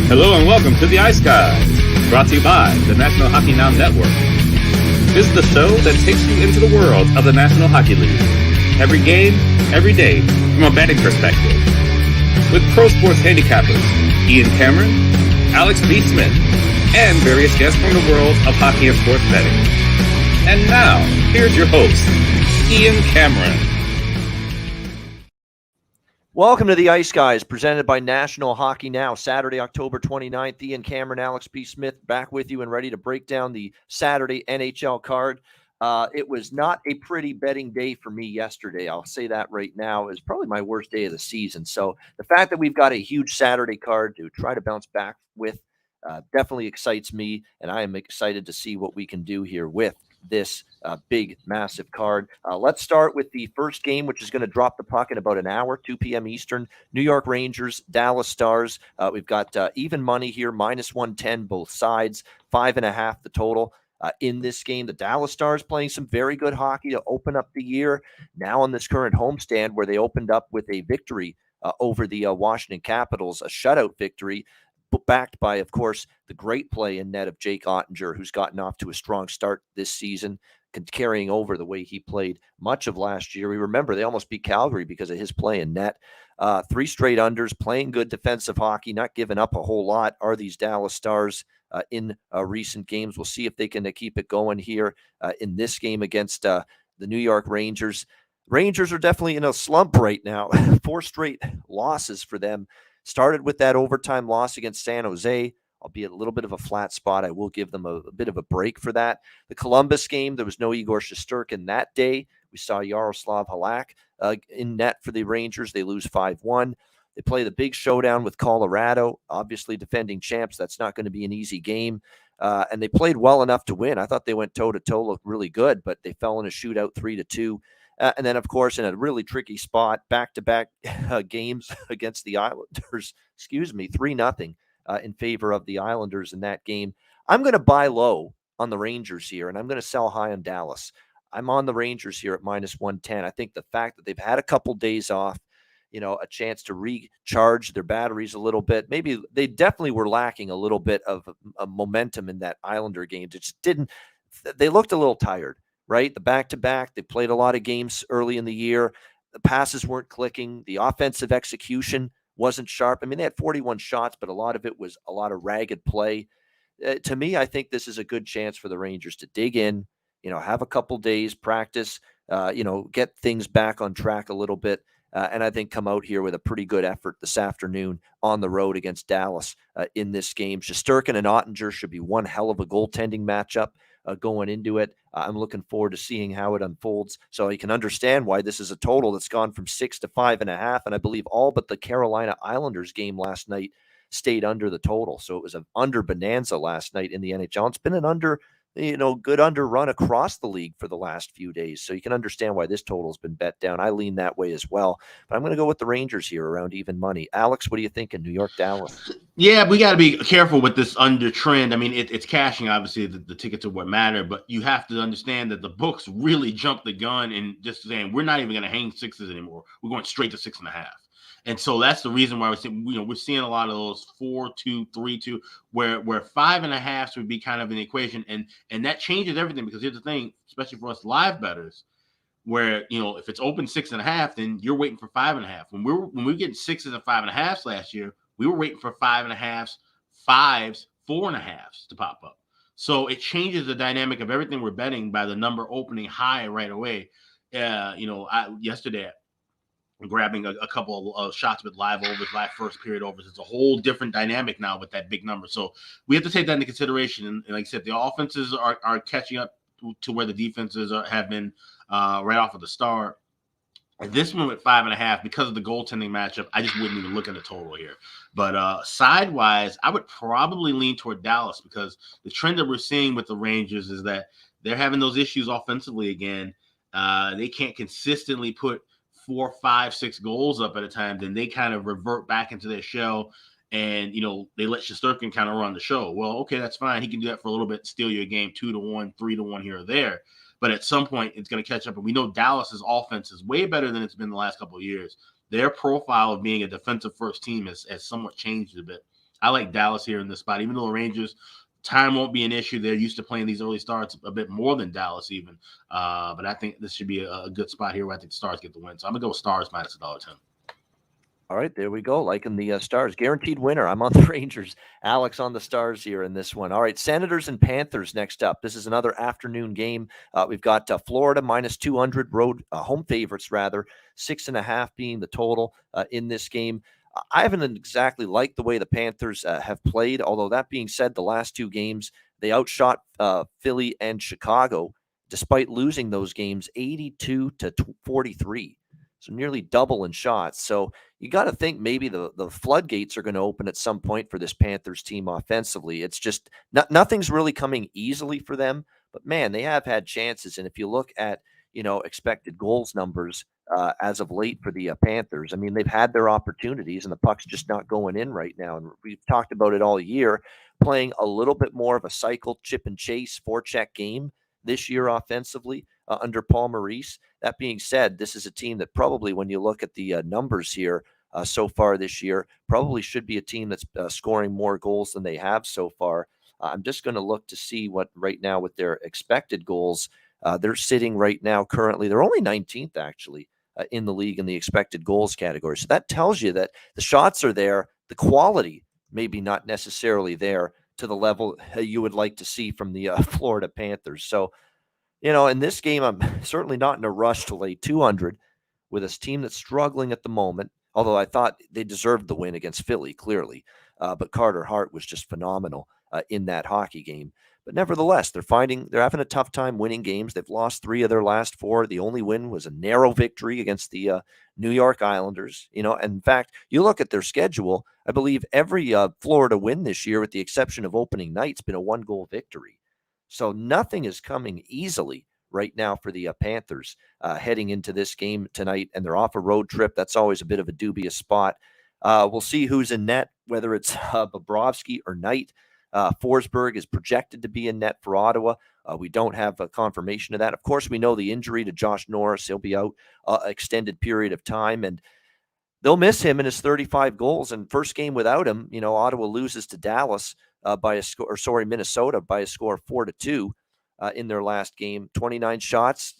Hello and welcome to the Ice Guys, brought to you by the National Hockey Now Network. This is the show that takes you into the world of the National Hockey League. Every game, every day, from a betting perspective. With pro sports handicappers, Ian Cameron, Alex B. Smith, and various guests from the world of hockey and sports betting. And now, here's your host, Ian Cameron. Welcome to the Ice Guys, presented by National Hockey Now. Saturday, October 29th, Ian Cameron, Alex B. Smith back with you and ready to break down the Saturday NHL card. It was not a pretty betting day for me yesterday. I'll say that right now. It was probably my worst day of the season. So the fact that we've got a huge Saturday card to try to bounce back with definitely excites me, and I am excited to see what we can do here with this big, massive card. Let's start with the first game, which is going to drop the puck in about an hour, 2 p.m. Eastern. New York Rangers, Dallas Stars. We've got even money here, minus 110 both sides, 5.5 the total. In this game, the Dallas Stars playing some very good hockey to open up the year. Now on this current homestand where they opened up with a victory over the Washington Capitals, a shutout victory, backed by, of course, the great play in net of Jake Ottinger, who's gotten off to a strong start this season, carrying over the way he played much of last year. We remember they almost beat Calgary because of his play in net. 3 straight unders, playing good defensive hockey, not giving up a whole lot are these Dallas Stars in recent games. We'll see if they can keep it going here in this game against the New York Rangers. Rangers are definitely in a slump right now. 4 straight losses for them. Started with that overtime loss against San Jose, albeit a little bit of a flat spot. I will give them a bit of a break for that. The Columbus game, there was no Igor Shesterkin that day. We saw Yaroslav Halak in net for the Rangers. They lose 5-1. They play the big showdown with Colorado, obviously defending champs. That's not going to be an easy game. And they played well enough to win. I thought they went toe-to-toe, looked really good, but they fell in a shootout 3-2. And then, of course, in a really tricky spot, back-to-back games against the Islanders, 3-0 in favor of the Islanders in that game. I'm going to buy low on the Rangers here, and I'm going to sell high on Dallas. I'm on the Rangers here at minus 110. I think the fact that they've had a couple days off, a chance to recharge their batteries a little bit. Maybe they definitely were lacking a little bit of momentum in that Islander game. It just didn't – they looked a little tired. Right? The back-to-back, they played a lot of games early in the year. The passes weren't clicking. The offensive execution wasn't sharp. I mean, they had 41 shots, but a lot of it was a lot of ragged play. To me, I think this is a good chance for the Rangers to dig in, have a couple days, practice, get things back on track a little bit, and I think come out here with a pretty good effort this afternoon on the road against Dallas in this game. Shesterkin and Ottinger should be one hell of a goaltending matchup. Going into it. I'm looking forward to seeing how it unfolds. So you can understand why this is a total that's gone from 6 to 5.5. And I believe all but the Carolina Islanders game last night stayed under the total. So it was an under bonanza last night in the NHL. It's been an under, good under run across the league for the last few days. So you can understand why this total has been bet down. I lean that way as well. But I'm going to go with the Rangers here around even money. Alex, what do you think in New York, Dallas? Yeah, we got to be careful with this under trend. I mean, it's cashing, obviously, the tickets are what matter, but you have to understand that the books really jumped the gun and just saying, we're not even going to hang 6s anymore. We're going straight to 6.5. And so that's the reason why we're seeing a lot of those 4-2, 3-2, where 5.5s would be kind of an equation. And that changes everything, because here's the thing, especially for us live bettors, where, if it's open 6.5, then you're waiting for 5.5. When we were getting 6s and 5.5s last year, we were waiting for 5.5s, 5s, 4.5s to pop up. So it changes the dynamic of everything we're betting by the number opening high right away. Yesterday, grabbing a couple of shots with live overs, live first period overs. It's a whole different dynamic now with that big number. So we have to take that into consideration. And like I said, the offenses are catching up to where the defenses have been right off of the start. At this one at 5.5, because of the goaltending matchup, I just wouldn't even look at the total here. But side-wise, I would probably lean toward Dallas, because the trend that we're seeing with the Rangers is that they're having those issues offensively again. They can't consistently put 4, 5, 6 goals up at a time. Then they kind of revert back into their shell, and they let Shesterkin kind of run the show. Well, okay, that's fine. He can do that for a little bit, steal your game 2-1, 3-1 here or there. But at some point, it's going to catch up. And we know Dallas's offense is way better than it's been the last couple of years. Their profile of being a defensive first team has somewhat changed a bit. I like Dallas here in this spot, even though the Rangers time won't be an issue. They're used to playing these early starts a bit more than Dallas even. But I think this should be a good spot here where I think the Stars get the win. So I'm going to go with Stars minus $1.10. All right, there we go. Liking the Stars. Guaranteed winner. I'm on the Rangers. Alex on the Stars here in this one. All right, Senators and Panthers next up. This is another afternoon game. We've got Florida minus 200, road home favorites, rather. 6.5 being the total in this game. I haven't exactly liked the way the Panthers have played, although that being said, the last two games, they outshot Philly and Chicago, despite losing those games 82-43. So nearly double in shots. So you got to think maybe the floodgates are going to open at some point for this Panthers team offensively. It's just nothing's really coming easily for them. But man, they have had chances. And if you look at expected goals numbers as of late for the Panthers, I mean they've had their opportunities and the puck's just not going in right now. And we've talked about it all year, playing a little bit more of a cycle chip and chase forecheck game this year offensively under Paul Maurice. That being said, this is a team that probably, when you look at the numbers here so far this year, probably should be a team that's scoring more goals than they have so far. I'm just going to look to see what right now with their expected goals. They're sitting right now currently. They're only 19th actually in the league in the expected goals category. So that tells you that the shots are there. The quality maybe not necessarily there to the level you would like to see from the Florida Panthers. So, in this game, I'm certainly not in a rush to lay 200 with a team that's struggling at the moment, although I thought they deserved the win against Philly, clearly. But Carter Hart was just phenomenal in that hockey game. But nevertheless, they're having a tough time winning games. They've lost 3 of their last 4. The only win was a narrow victory against the New York Islanders. And in fact, you look at their schedule, I believe every Florida win this year, with the exception of opening night, has been a 1-goal victory. So nothing is coming easily right now for the Panthers heading into this game tonight, and they're off a road trip. That's always a bit of a dubious spot. We'll see who's in net, whether it's Bobrovsky or Knight. Forsberg is projected to be in net for Ottawa. We don't have a confirmation of that. Of course, we know the injury to Josh Norris. He'll be out extended period of time, and they'll miss him in his 35 goals. And first game without him, Ottawa loses to Dallas Minnesota by a score of 4-2 in their last game. 29 shots,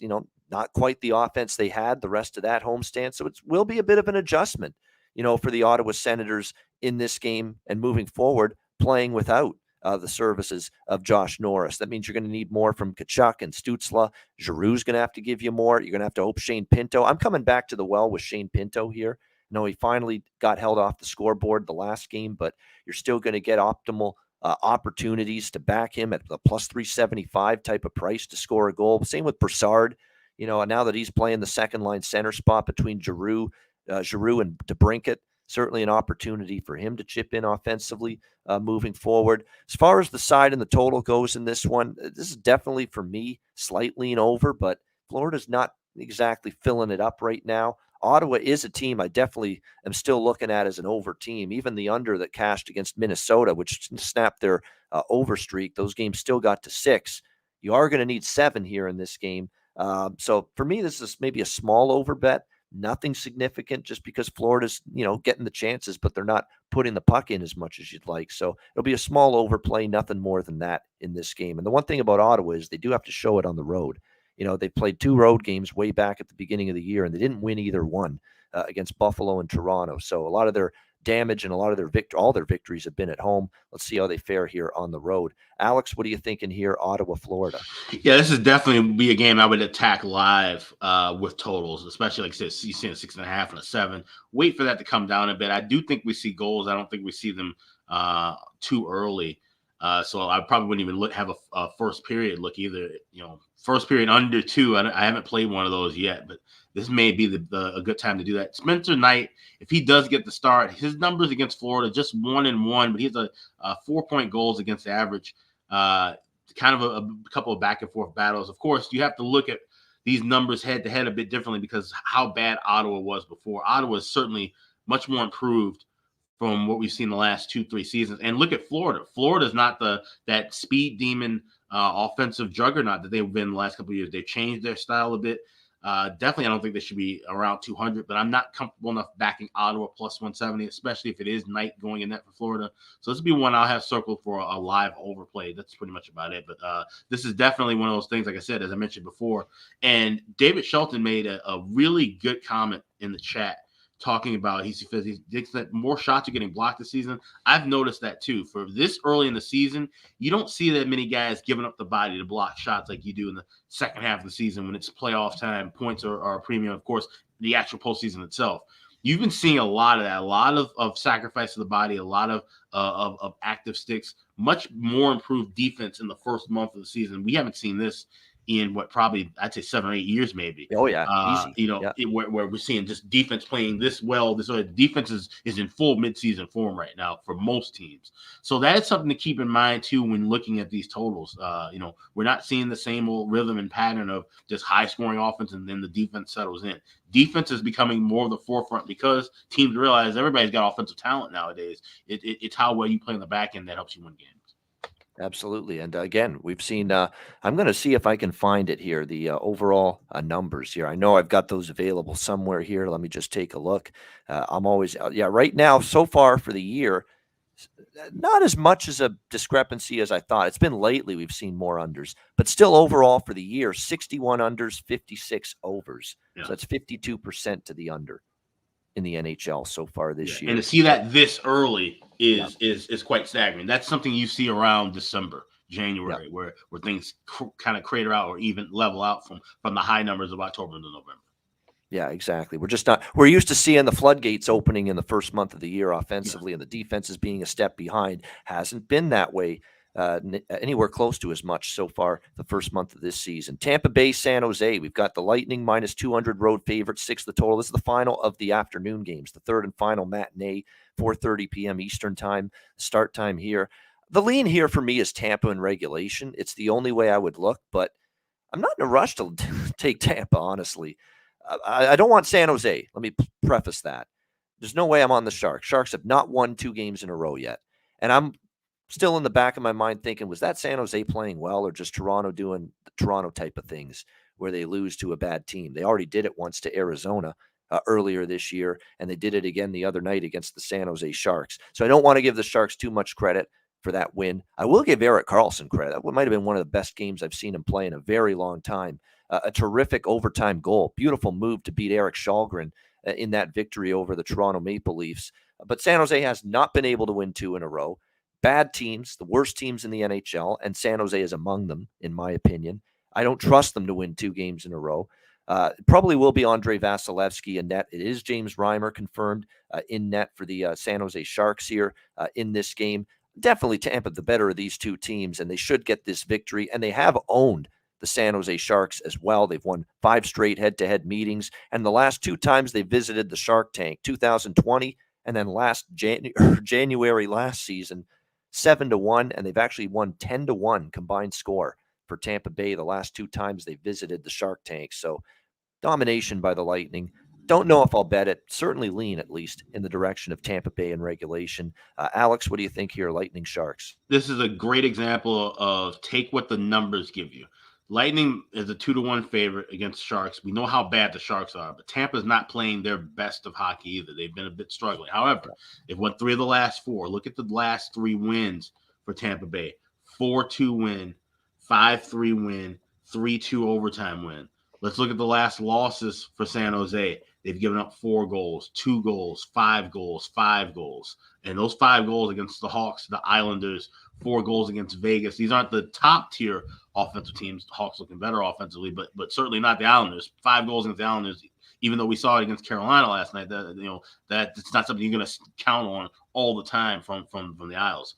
not quite the offense they had the rest of that homestand. So it will be a bit of an adjustment, for the Ottawa Senators in this game and moving forward, playing without the services of Josh Norris. That means you're going to need more from Tkachuk and Stützle. Giroux's going to have to give you more. You're going to have to hope Shane Pinto. I'm coming back to the well with Shane Pinto here. No, he finally got held off the scoreboard the last game, but you're still going to get optimal opportunities to back him at the plus 375 type of price to score a goal. Same with Brassard. Now that he's playing the second line center spot between Giroux and DeBrincat, certainly an opportunity for him to chip in offensively moving forward. As far as the side and the total goes in this one, this is definitely for me slight lean over, but Florida's not exactly filling it up right now. Ottawa is a team I definitely am still looking at as an over team. Even the under that cashed against Minnesota, which snapped their over streak, those games still got to 6. You are going to need 7 here in this game. So for me, this is maybe a small over bet. Nothing significant, just because Florida's, getting the chances, but they're not putting the puck in as much as you'd like. So it'll be a small overplay, nothing more than that in this game. And the one thing about Ottawa is they do have to show it on the road. They played 2 road games way back at the beginning of the year, and they didn't win either one against Buffalo and Toronto. So a lot of their damage and a lot of their all their victories have been at home. Let's see how they fare here on the road. Alex, what are you thinking here, Ottawa, Florida? Yeah, this is definitely be a game I would attack live with totals, especially like I said, you see a 6.5 and a 7. Wait for that to come down a bit. I do think we see goals. I don't think we see them too early. So I probably wouldn't even have a first period look either. First period under 2. I haven't played one of those yet, but this may be a good time to do that. Spencer Knight, if he does get the start, his numbers against Florida just 1-1, but he has a 4-point goals against average. Kind of a couple of back and forth battles. Of course, you have to look at these numbers head to head a bit differently because how bad Ottawa was before. Ottawa is certainly much more improved from what we've seen the last 2-3 seasons. And look at Florida. Florida's not that speed demon offensive juggernaut that they've been the last couple of years. They've changed their style a bit. Definitely, I don't think they should be around 200, but I'm not comfortable enough backing Ottawa plus 170, especially if it is night going in net for Florida. So this will be one I'll have circled for a live overplay. That's pretty much about it. But this is definitely one of those things, like I said, as I mentioned before. And David Shelton made a really good comment in the chat talking about he thinks that more shots are getting blocked this season. I've noticed that too. For this early in the season, you don't see that many guys giving up the body to block shots like you do in the second half of the season when it's playoff time. Points are a premium, of course, the actual postseason itself. You've been seeing a lot of that, a lot of sacrifice of the body, a lot of active sticks, much more improved defense in the first month of the season. We haven't seen this in what probably I'd say 7 or 8 years, maybe. Oh yeah, easy. Where we're seeing just defense playing this well. This defense is in full midseason form right now for most teams. So that is something to keep in mind too when looking at these totals. We're not seeing the same old rhythm and pattern of just high scoring offense and then the defense settles in. Defense is becoming more of the forefront because teams realize everybody's got offensive talent nowadays. It's how well you play in the back end that helps you win games. Absolutely. And again, we've seen, I'm going to see if I can find it here, the overall numbers here. I know I've got those available somewhere here. Let me just take a look. I'm always, right now, so far for the year, not as much as a discrepancy as I thought. It's been lately we've seen more unders, but still overall for the year, 61 unders, 56 overs. Yeah. So that's 52% to the under in the NHL so far this year. And to see that this early is quite staggering. That's something you see around December, January, where things kind of crater out or even level out from the high numbers of October to November. Yeah, exactly. We're used to seeing the floodgates opening in the first month of the year offensively, and the defenses being a step behind. Hasn't been that way anywhere close to as much so far the first month of this season. Tampa Bay, San Jose. We've got the Lightning minus 200 road favorites, 6 the total. This is the final of the afternoon games, the third and final matinee, 4:30 p.m. Eastern time, start time here. The lean here for me is Tampa in regulation. It's the only way I would look, but I'm not in a rush to take Tampa, honestly. I don't want San Jose. Let me preface that. There's no way I'm on the Sharks. Sharks have not won 2 games in a row yet. And I'm still in the back of my mind thinking, was that San Jose playing well or just Toronto doing the Toronto type of things where they lose to a bad team? They already did it once to Arizona earlier this year, and they did it again the other night against the San Jose Sharks. So I don't want to give the Sharks too much credit for that win. I will give Erik Karlsson credit. That might have been one of the best games I've seen him play in a very long time. A terrific overtime goal. Beautiful move to beat Erik Källgren in that victory over the Toronto Maple Leafs. But San Jose has not been able to win 2 in a row. Bad teams, the worst teams in the NHL, and San Jose is among them, in my opinion. I don't trust them to win 2 games in a row. Probably will be Andrei Vasilevsky in net. It is James Reimer confirmed in net for the San Jose Sharks here in this game. Definitely Tampa the better of these 2 teams, and they should get this victory, and they have owned the San Jose Sharks as well. They've won 5 straight head-to-head meetings, and the last 2 times they visited the Shark Tank, 2020 and then last January last season, 7-1, and they've actually won 10-1 combined score for Tampa Bay the last 2 times they visited the Shark Tank. So domination by the Lightning. Don't know if I'll bet it. Certainly lean, at least, in the direction of Tampa Bay in regulation. Alex, what do you think here, Lightning Sharks? This is a great example of take what the numbers give you. Lightning is a 2-1 favorite against Sharks. We know how bad the Sharks are, but Tampa's not playing their best of hockey either. They've been a bit struggling. However, they've won 3 of the last 4. Look at the last 3 wins for Tampa Bay. 4-2 win, 5-3 win, 3-2 overtime win. Let's look at the last losses for San Jose. They've given up 4 goals, 2 goals, 5 goals, 5 goals. And those 5 goals against the Hawks, the Islanders, 4 goals against Vegas. These aren't the top tier offensive teams. The Hawks looking better offensively, but certainly not the Islanders. 5 goals against the Islanders, even though we saw it against Carolina last night, that it's not something you're going to count on all the time from the Isles.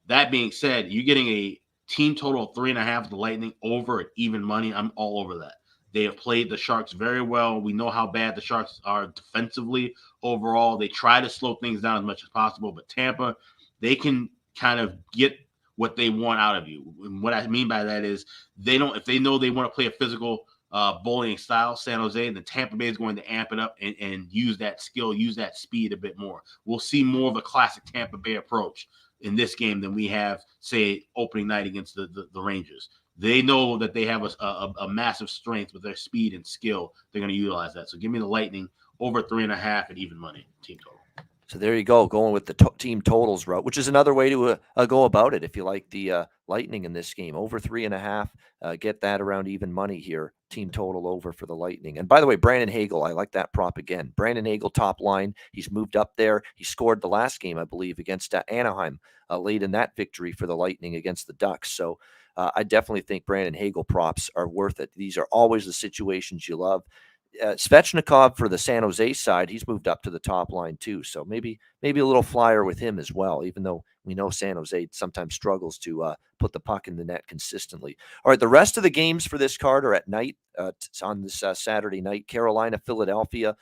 That being said, you're getting a team total of 3.5 of the Lightning over at even money. I'm all over that. They have played the Sharks very well. We know how bad the Sharks are defensively overall. They try to slow things down as much as possible, but Tampa, they can kind of get what they want out of you. And what I mean by that is if they know they want to play a physical bullying style, San Jose, then Tampa Bay is going to amp it up and use that skill, use that speed a bit more. We'll see more of a classic Tampa Bay approach in this game than we have, say, opening night against the Rangers. They know that they have a massive strength with their speed and skill. They're going to utilize that. So give me the Lightning over 3.5 at even money team total. So there you go, going with the team totals route, which is another way to go about it. If you like the Lightning in this game, over 3.5, get that around even money here. Team total over for the Lightning. And by the way, Brandon Hagel, I like that prop again. Brandon Hagel, top line. He's moved up there. He scored the last game, I believe, against Anaheim late in that victory for the Lightning against the Ducks. So I definitely think Brandon Hagel props are worth it. These are always the situations you love. Svechnikov for the San Jose side, he's moved up to the top line too. So maybe a little flyer with him as well, even though we know San Jose sometimes struggles to put the puck in the net consistently. All right, the rest of the games for this card are at night. It's on this Saturday night. Carolina, Philadelphia.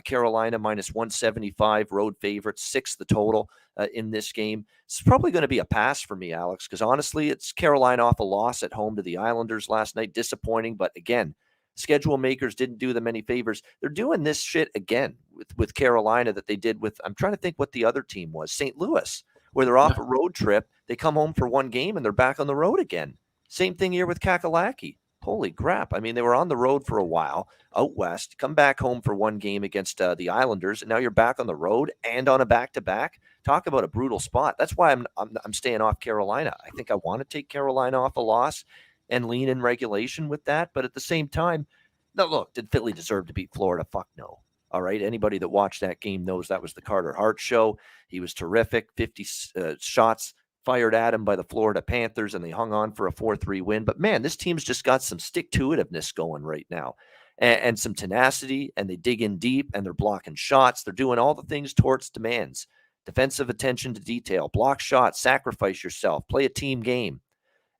Carolina minus 175, road favorites, 6 the total in this game. It's probably going to be a pass for me, Alex, because honestly, it's Carolina off a loss at home to the Islanders last night. Disappointing, but again, schedule makers didn't do them any favors. They're doing this shit again with Carolina that they did with, I'm trying to think what the other team was, St. Louis, where they're off a road trip. They come home for one game and they're back on the road again. Same thing here with Kakalaki. Holy crap. I mean, they were on the road for a while out west, come back home for one game against the Islanders, and now you're back on the road and on a back-to-back. Talk about a brutal spot. That's why I'm staying off Carolina. I think I want to take Carolina off a loss and lean in regulation with that. But at the same time, no, look, did Philly deserve to beat Florida? Fuck no. All right. Anybody that watched that game knows that was the Carter Hart show. He was terrific. 50 shots fired at him by the Florida Panthers, and they hung on for a 4-3 win. But man, this team's just got some stick-to-itiveness going right now and some tenacity, and they dig in deep, and they're blocking shots. They're doing all the things Torts demands. Defensive attention to detail, block shots, sacrifice yourself, play a team game.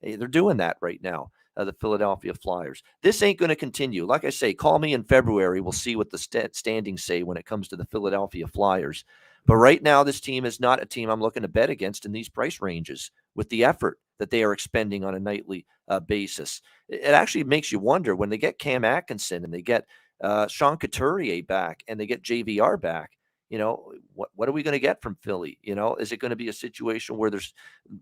They're doing that right now, the Philadelphia Flyers. This ain't going to continue. Like I say, call me in February. We'll see what the standings say when it comes to the Philadelphia Flyers. But right now, this team is not a team I'm looking to bet against in these price ranges with the effort that they are expending on a nightly basis. It actually makes you wonder when they get Cam Atkinson and they get Sean Couturier back and they get JVR back. You know, what are we going to get from Philly? You know, is it going to be a situation where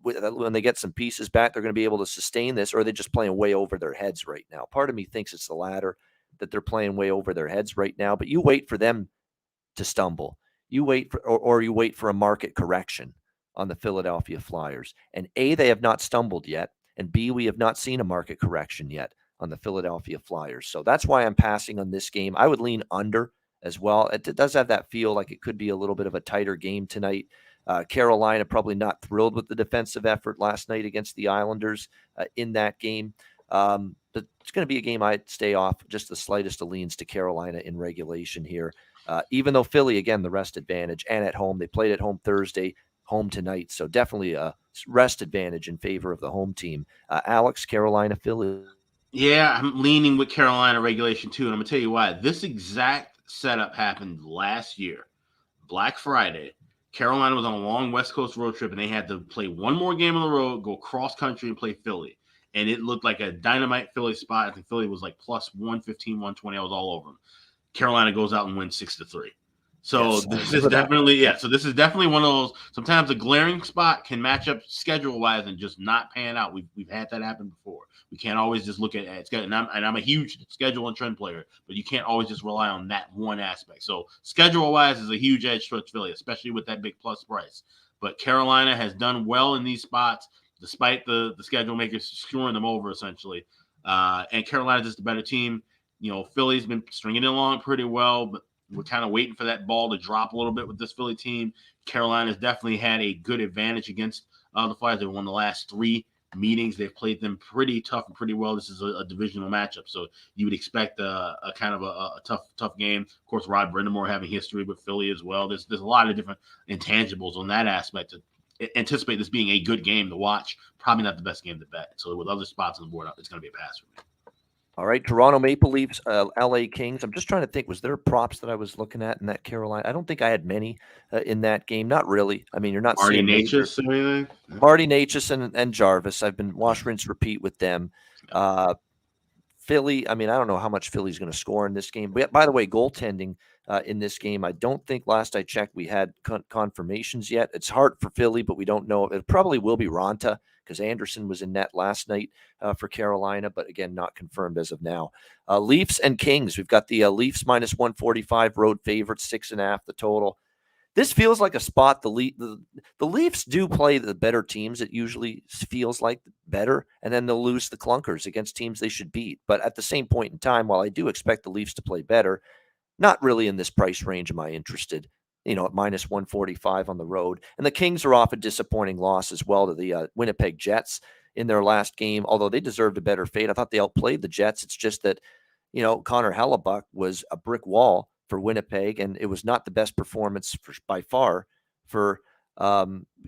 when they get some pieces back, they're going to be able to sustain this, or are they just playing way over their heads right now? Part of me thinks it's the latter, that they're playing way over their heads right now, but you wait for them to stumble. You wait for, or you wait for a market correction on the Philadelphia Flyers. And A, they have not stumbled yet. And B, we have not seen a market correction yet on the Philadelphia Flyers. So that's why I'm passing on this game. I would lean under as well. It does have that feel like it could be a little bit of a tighter game tonight. Carolina probably not thrilled with the defensive effort last night against the Islanders in that game. But it's going to be a game I'd stay off just the slightest of leans to Carolina in regulation here. Even though Philly, again, the rest advantage and at home. They played at home Thursday, home tonight. So definitely a rest advantage in favor of the home team. Alex, Carolina, Philly. Yeah, I'm leaning with Carolina regulation too. And I'm going to tell you why. This exact setup happened last year, Black Friday. Carolina was on a long West Coast road trip, and they had to play one more game on the road, go cross country, and play Philly. And it looked like a dynamite Philly spot. I think Philly was like plus 115, 120. I was all over them. Carolina goes out and wins 6-3. So yes, this is definitely So this is definitely one of those. Sometimes a glaring spot can match up schedule wise and just not pan out. We've had that happen before. We can't always just look at it. And I'm a huge schedule and trend player, but you can't always just rely on that one aspect. So schedule wise is a huge edge towards Philly, especially with that big plus price. But Carolina has done well in these spots, despite the schedule makers screwing them over essentially. And Carolina's just a better team. You know, Philly's been stringing it along pretty well, but we're kind of waiting for that ball to drop a little bit with this Philly team. Carolina's definitely had a good advantage against the Flyers. They won the last 3 meetings. They've played them pretty tough and pretty well. This is a divisional matchup, so you would expect a kind of a tough game. Of course, Rod Brindamore having history with Philly as well. There's a lot of different intangibles on that aspect. To anticipate this being a good game to watch, probably not the best game to bet. So with other spots on the board, it's going to be a pass for me. All right, Toronto Maple Leafs, LA Kings. I'm just trying to think, was there props that I was looking at in that Carolina? I don't think I had many in that game. Not really. I mean, you're not Marty seeing Natchez or anything? Marty Natchez and Jarvis. I've been wash, rinse, repeat with them. Philly, I mean, I don't know how much Philly's going to score in this game. But by the way, goaltending, in this game. I don't think last I checked we had confirmations yet. It's hard for Philly, but we don't know. It probably will be Ronta because Anderson was in net last night for Carolina, but again, not confirmed as of now. Leafs and Kings. We've got the Leafs minus 145 road favorites, 6.5 the total. This feels like a spot the Leafs do play the better teams. It usually feels like better, and then they'll lose the clunkers against teams they should beat. But at the same point in time, while I do expect the Leafs to play better, not really in this price range am I interested, at minus 145 on the road. And the Kings are off a disappointing loss as well to the Winnipeg Jets in their last game, although they deserved a better fate. I thought they outplayed the Jets. It's just that, Connor Hellebuck was a brick wall for Winnipeg, and it was not the best performance by far for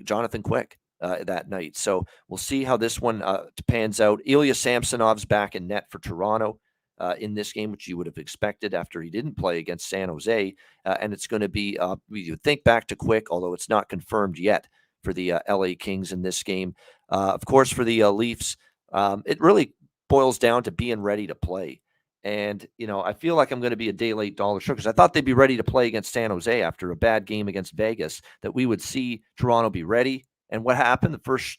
Jonathan Quick that night. So we'll see how this one pans out. Ilya Samsonov's back in net for Toronto in this game, which you would have expected after he didn't play against San Jose. And it's going to be, you think back to Quick, although it's not confirmed yet for the LA Kings in this game. Of course, for the Leafs, it really boils down to being ready to play. And, I feel like I'm going to be a day late dollar short because I thought they'd be ready to play against San Jose after a bad game against Vegas, that we would see Toronto be ready. And what happened? The first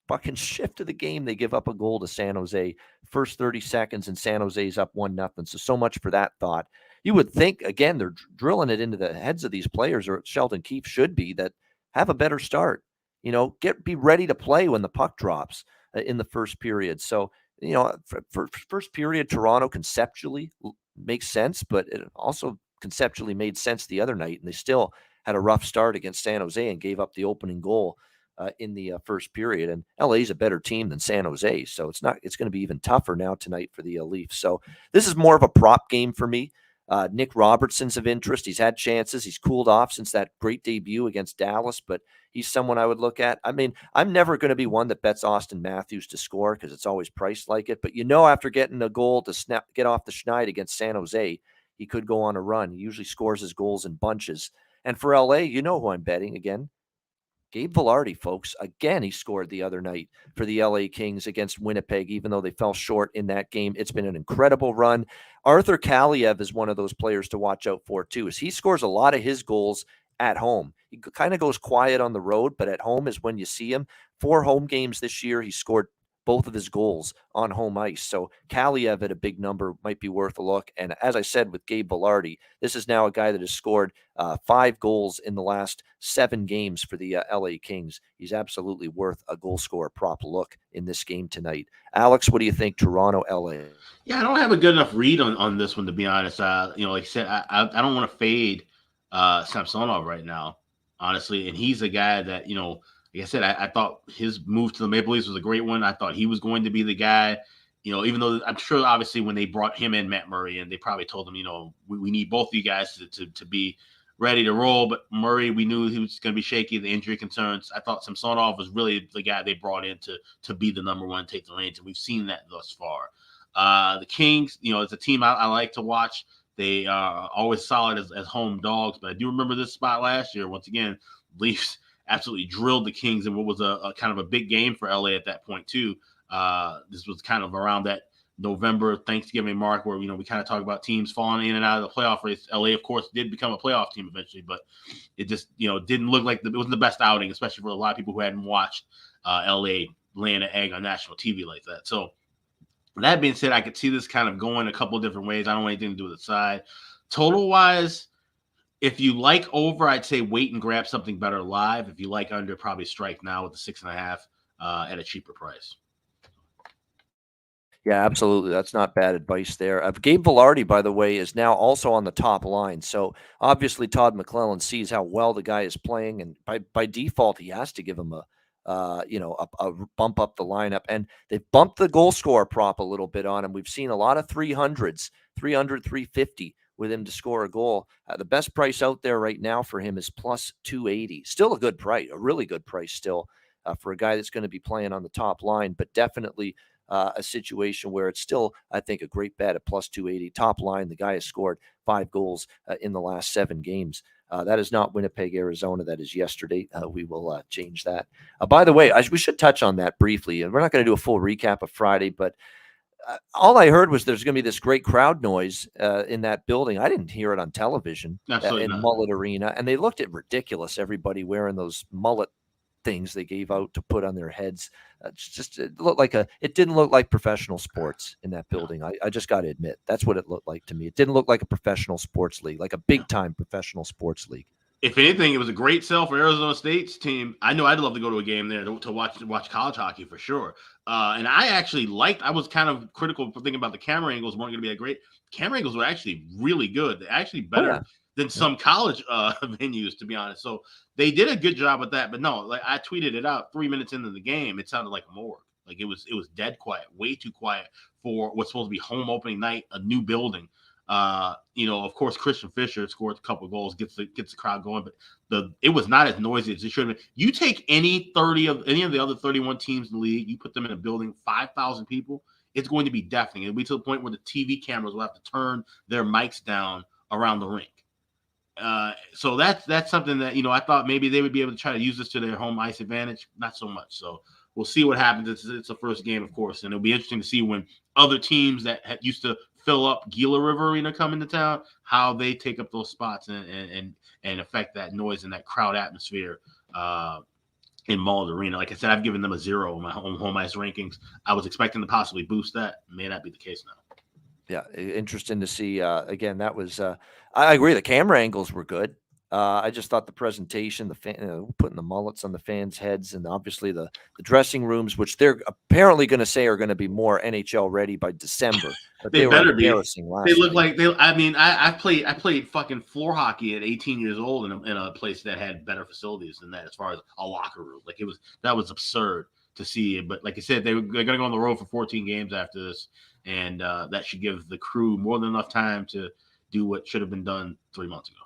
fucking shift of the game, they give up a goal to San Jose. First 30 seconds, and San Jose's up 1-0. So much for that thought. You would think, again, they're drilling it into the heads of these players, or Sheldon Keefe should be, that have a better start. Be ready to play when the puck drops in the first period. So, for first period, Toronto conceptually makes sense, but it also conceptually made sense the other night, and they still had a rough start against San Jose and gave up the opening goal in the first period. And LA is a better team than San Jose, so it's going to be even tougher now tonight for the Leafs. So this is more of a prop game for me. Nick Robertson's of interest. He's had chances. He's cooled off since that great debut against Dallas, but he's someone I would look at. I mean, I'm never going to be one that bets Austin Matthews to score because it's always priced like it. But after getting a goal to get off the schneid against San Jose, he could go on a run. He usually scores his goals in bunches. And for LA, who I'm betting again? Gabe Vilardi, folks. Again, he scored the other night for the LA Kings against Winnipeg, even though they fell short in that game. It's been an incredible run. Arthur Kaliev is one of those players to watch out for, too, as he scores a lot of his goals at home. He kind of goes quiet on the road, but at home is when you see him. 4 home games this year, he scored both of his goals on home ice. So Kaliev at a big number might be worth a look. And as I said with Gabe Vilardi, this is now a guy that has scored 5 goals in the last 7 games for the LA Kings. He's absolutely worth a goal scorer prop look in this game tonight. Alex, what do you think? Toronto, LA? Yeah, I don't have a good enough read on this one, to be honest. Like I said, I don't want to fade Samsonov right now, honestly. And he's a guy that, like I said, I thought his move to the Maple Leafs was a great one. I thought he was going to be the guy, even though I'm sure obviously when they brought him in, Matt Murray, and they probably told him, we need both of you guys to be ready to roll. But Murray, we knew he was going to be shaky, the injury concerns. I thought Samsonov was really the guy they brought in to be the number one, take the reins, and we've seen that thus far. The Kings, it's a team I like to watch. They are always solid as home dogs, but I do remember this spot last year. Once again, Leafs absolutely drilled the Kings in what was a kind of a big game for LA at that point too. This was kind of around that November Thanksgiving mark where, we kind of talk about teams falling in and out of the playoff race. LA, of course, did become a playoff team eventually, but it just, didn't look like it wasn't the best outing, especially for a lot of people who hadn't watched LA laying an egg on national TV like that. So that being said, I could see this kind of going a couple of different ways. I don't want anything to do with the side. Total wise, if you like over, I'd say wait and grab something better live. If you like under, probably strike now with the 6.5 at a cheaper price. Yeah, absolutely. That's not bad advice there. Gabe Vilardi, by the way, is now also on the top line. So obviously Todd McClellan sees how well the guy is playing, and by default, he has to give him a bump up the lineup. And they've bumped the goal scorer prop a little bit on him. We've seen a lot of 300s, 300, 350 with him to score a goal. The best price out there right now for him is plus 280. Still a good price, a really good price still for a guy that's going to be playing on the top line, but definitely a situation where it's still, I think, a great bet at plus 280. Top line, the guy has scored 5 goals in the last 7 games. That is not Winnipeg, Arizona. That is yesterday. We will change that. By the way, we should touch on that briefly. And we're not going to do a full recap of Friday, but All I heard was there's going to be this great crowd noise in that building. I didn't hear it on television in not. Mullet Arena, and they looked at ridiculous. Everybody wearing those mullet things they gave out to put on their heads. It didn't look like professional sports in that building. I just got to admit, that's what it looked like to me. It didn't look like a professional sports league, like a big time professional sports league. If anything, it was a great sell for Arizona State's team. I know I'd love to go to a game there to watch college hockey for sure. And I actually I was kind of critical for thinking about the camera angles weren't going to be that great. Camera angles were actually really good. They're actually better than some college venues, to be honest. So they did a good job with that. But no, like I tweeted it out 3 minutes into the game, it sounded like a morgue. Like it was dead quiet, way too quiet for what's supposed to be home opening night, a new building. Of course, Christian Fisher scored a couple of goals, gets the crowd going, but it was not as noisy as it should have been. You take any of the other 31 teams in the league, you put them in a building, 5,000 people, it's going to be deafening. It'll be to the point where the TV cameras will have to turn their mics down around the rink. So that's something that, I thought maybe they would be able to try to use this to their home ice advantage. Not so much. So we'll see what happens. It's the first game, of course, and it'll be interesting to see when other teams that used to fill up Gila River Arena come into town, how they take up those spots and affect that noise and that crowd atmosphere in Mullet Arena. Like I said, I've given them a 0 in my home ice rankings. I was expecting to possibly boost that. May not be the case now. Yeah, interesting to see. Again, that was I agree. The camera angles were good. I just thought the presentation, putting the mullets on the fans' heads, and obviously the dressing rooms, which they're apparently going to say are going to be more NHL ready by December. But they were embarrassing last They look night. like I played fucking floor hockey at 18 years old in a place that had better facilities than that as far as a locker room. Like that was absurd to see it. But like I said, they're going to go on the road for 14 games after this, and that should give the crew more than enough time to do what should have been done 3 months ago.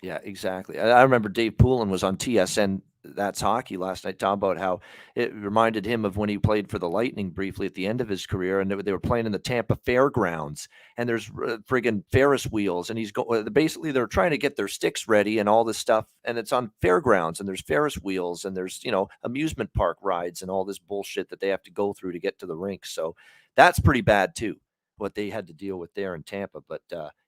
Yeah, exactly. I remember Dave Poulin was on TSN That's Hockey last night talking about how it reminded him of when he played for the Lightning briefly at the end of his career, and they were playing in the Tampa Fairgrounds, and there's friggin' Ferris wheels, and basically they're trying to get their sticks ready and all this stuff, and it's on fairgrounds, and there's Ferris wheels, and there's amusement park rides and all this bullshit that they have to go through to get to the rink. So that's pretty bad too, what they had to deal with there in Tampa. But